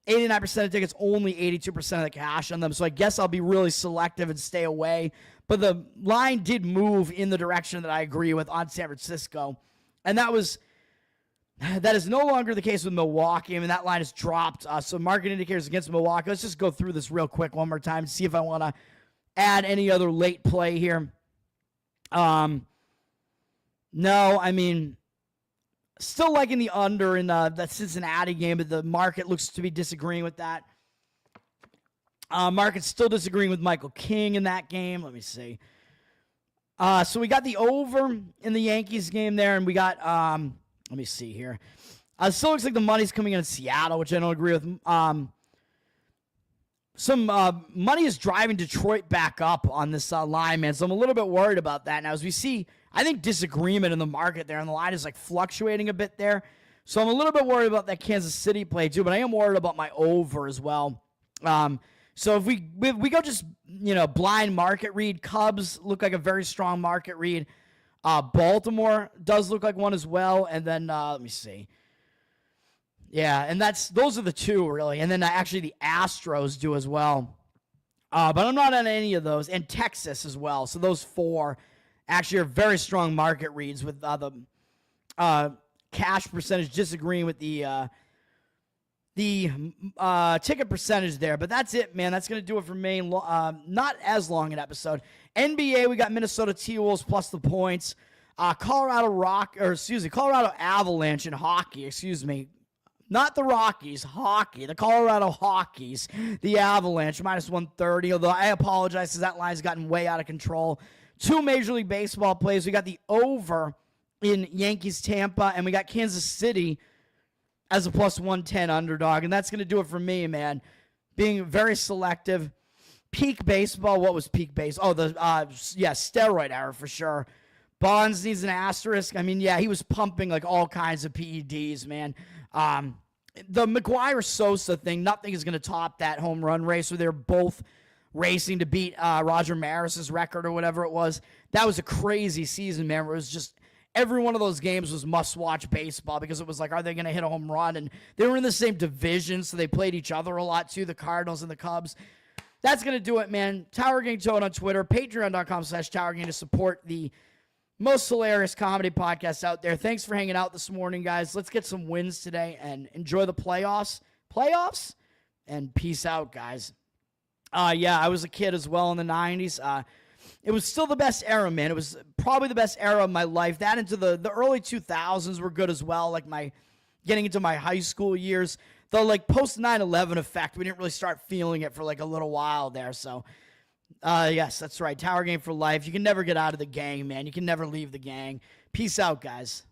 89% of tickets, only 82% of the cash on them, so I guess I'll be really selective and stay away. But the line did move in the direction that I agree with on San Francisco, and that is no longer the case with Milwaukee. That line has dropped. So market indicators against Milwaukee. Let's just go through this real quick one more time and see if I want to add any other late play here. No, still liking the under in that Cincinnati game, but the market looks to be disagreeing with that. Market's still disagreeing with Michael King in that game. Let me see. So we got the over in the Yankees game there, and we got, let me see here. Still looks like the money's coming in Seattle, which I don't agree with. Some money is driving Detroit back up on this line, man, so I'm a little bit worried about that. Now, as we see, I think disagreement in the market there, and the line is fluctuating a bit there. So I'm a little bit worried about that Kansas City play too, but I am worried about my over as well. So if we go just, blind market read, Cubs look like a very strong market read. Baltimore does look like one as well. And then, let me see. Yeah, and those are the two, really. And then actually the Astros do as well. But I'm not on any of those. And Texas as well. So those 4 actually are very strong market reads with the cash percentage disagreeing with the ticket percentage there. But that's it, man. That's going to do it for me. Not as long an episode. NBA, we got Minnesota T-Wolves plus the points. Colorado Avalanche in hockey, Not the Rockies, hockey. The Colorado Hockeys, the Avalanche, -130. Although I apologize because that line's gotten way out of control. 2 Major League Baseball plays. We got the over in Yankees Tampa, and we got Kansas City as a +110 underdog. And that's going to do it for me, man. Being very selective. Peak baseball. What was peak baseball? Oh, steroid era for sure. Bonds needs an asterisk. He was pumping all kinds of PEDs, man. The McGuire-Sosa thing, nothing is going to top that home run race where they're both racing to beat Roger Maris's record or whatever it was. That was a crazy season, man. Where it was just every one of those games was must-watch baseball because it was like, are they going to hit a home run? And they were in the same division, so they played each other a lot too, the Cardinals and the Cubs. That's going to do it, man. Tower Gang Toad on Twitter, patreon.com/Tower Gang to support the most hilarious comedy podcast out there. Thanks for hanging out this morning, guys. Let's get some wins today and enjoy the playoffs. And peace out, guys. Yeah, I was a kid as well in the 90s. It was still the best era, man. It was probably the best era of my life. That into the early 2000s were good as well, like my getting into my high school years. The like post 9/11 effect, we didn't really start feeling it for like a little while there. So, yes, that's right. Tower Gang for life. You can never get out of the gang, man. You can never leave the gang. Peace out, guys.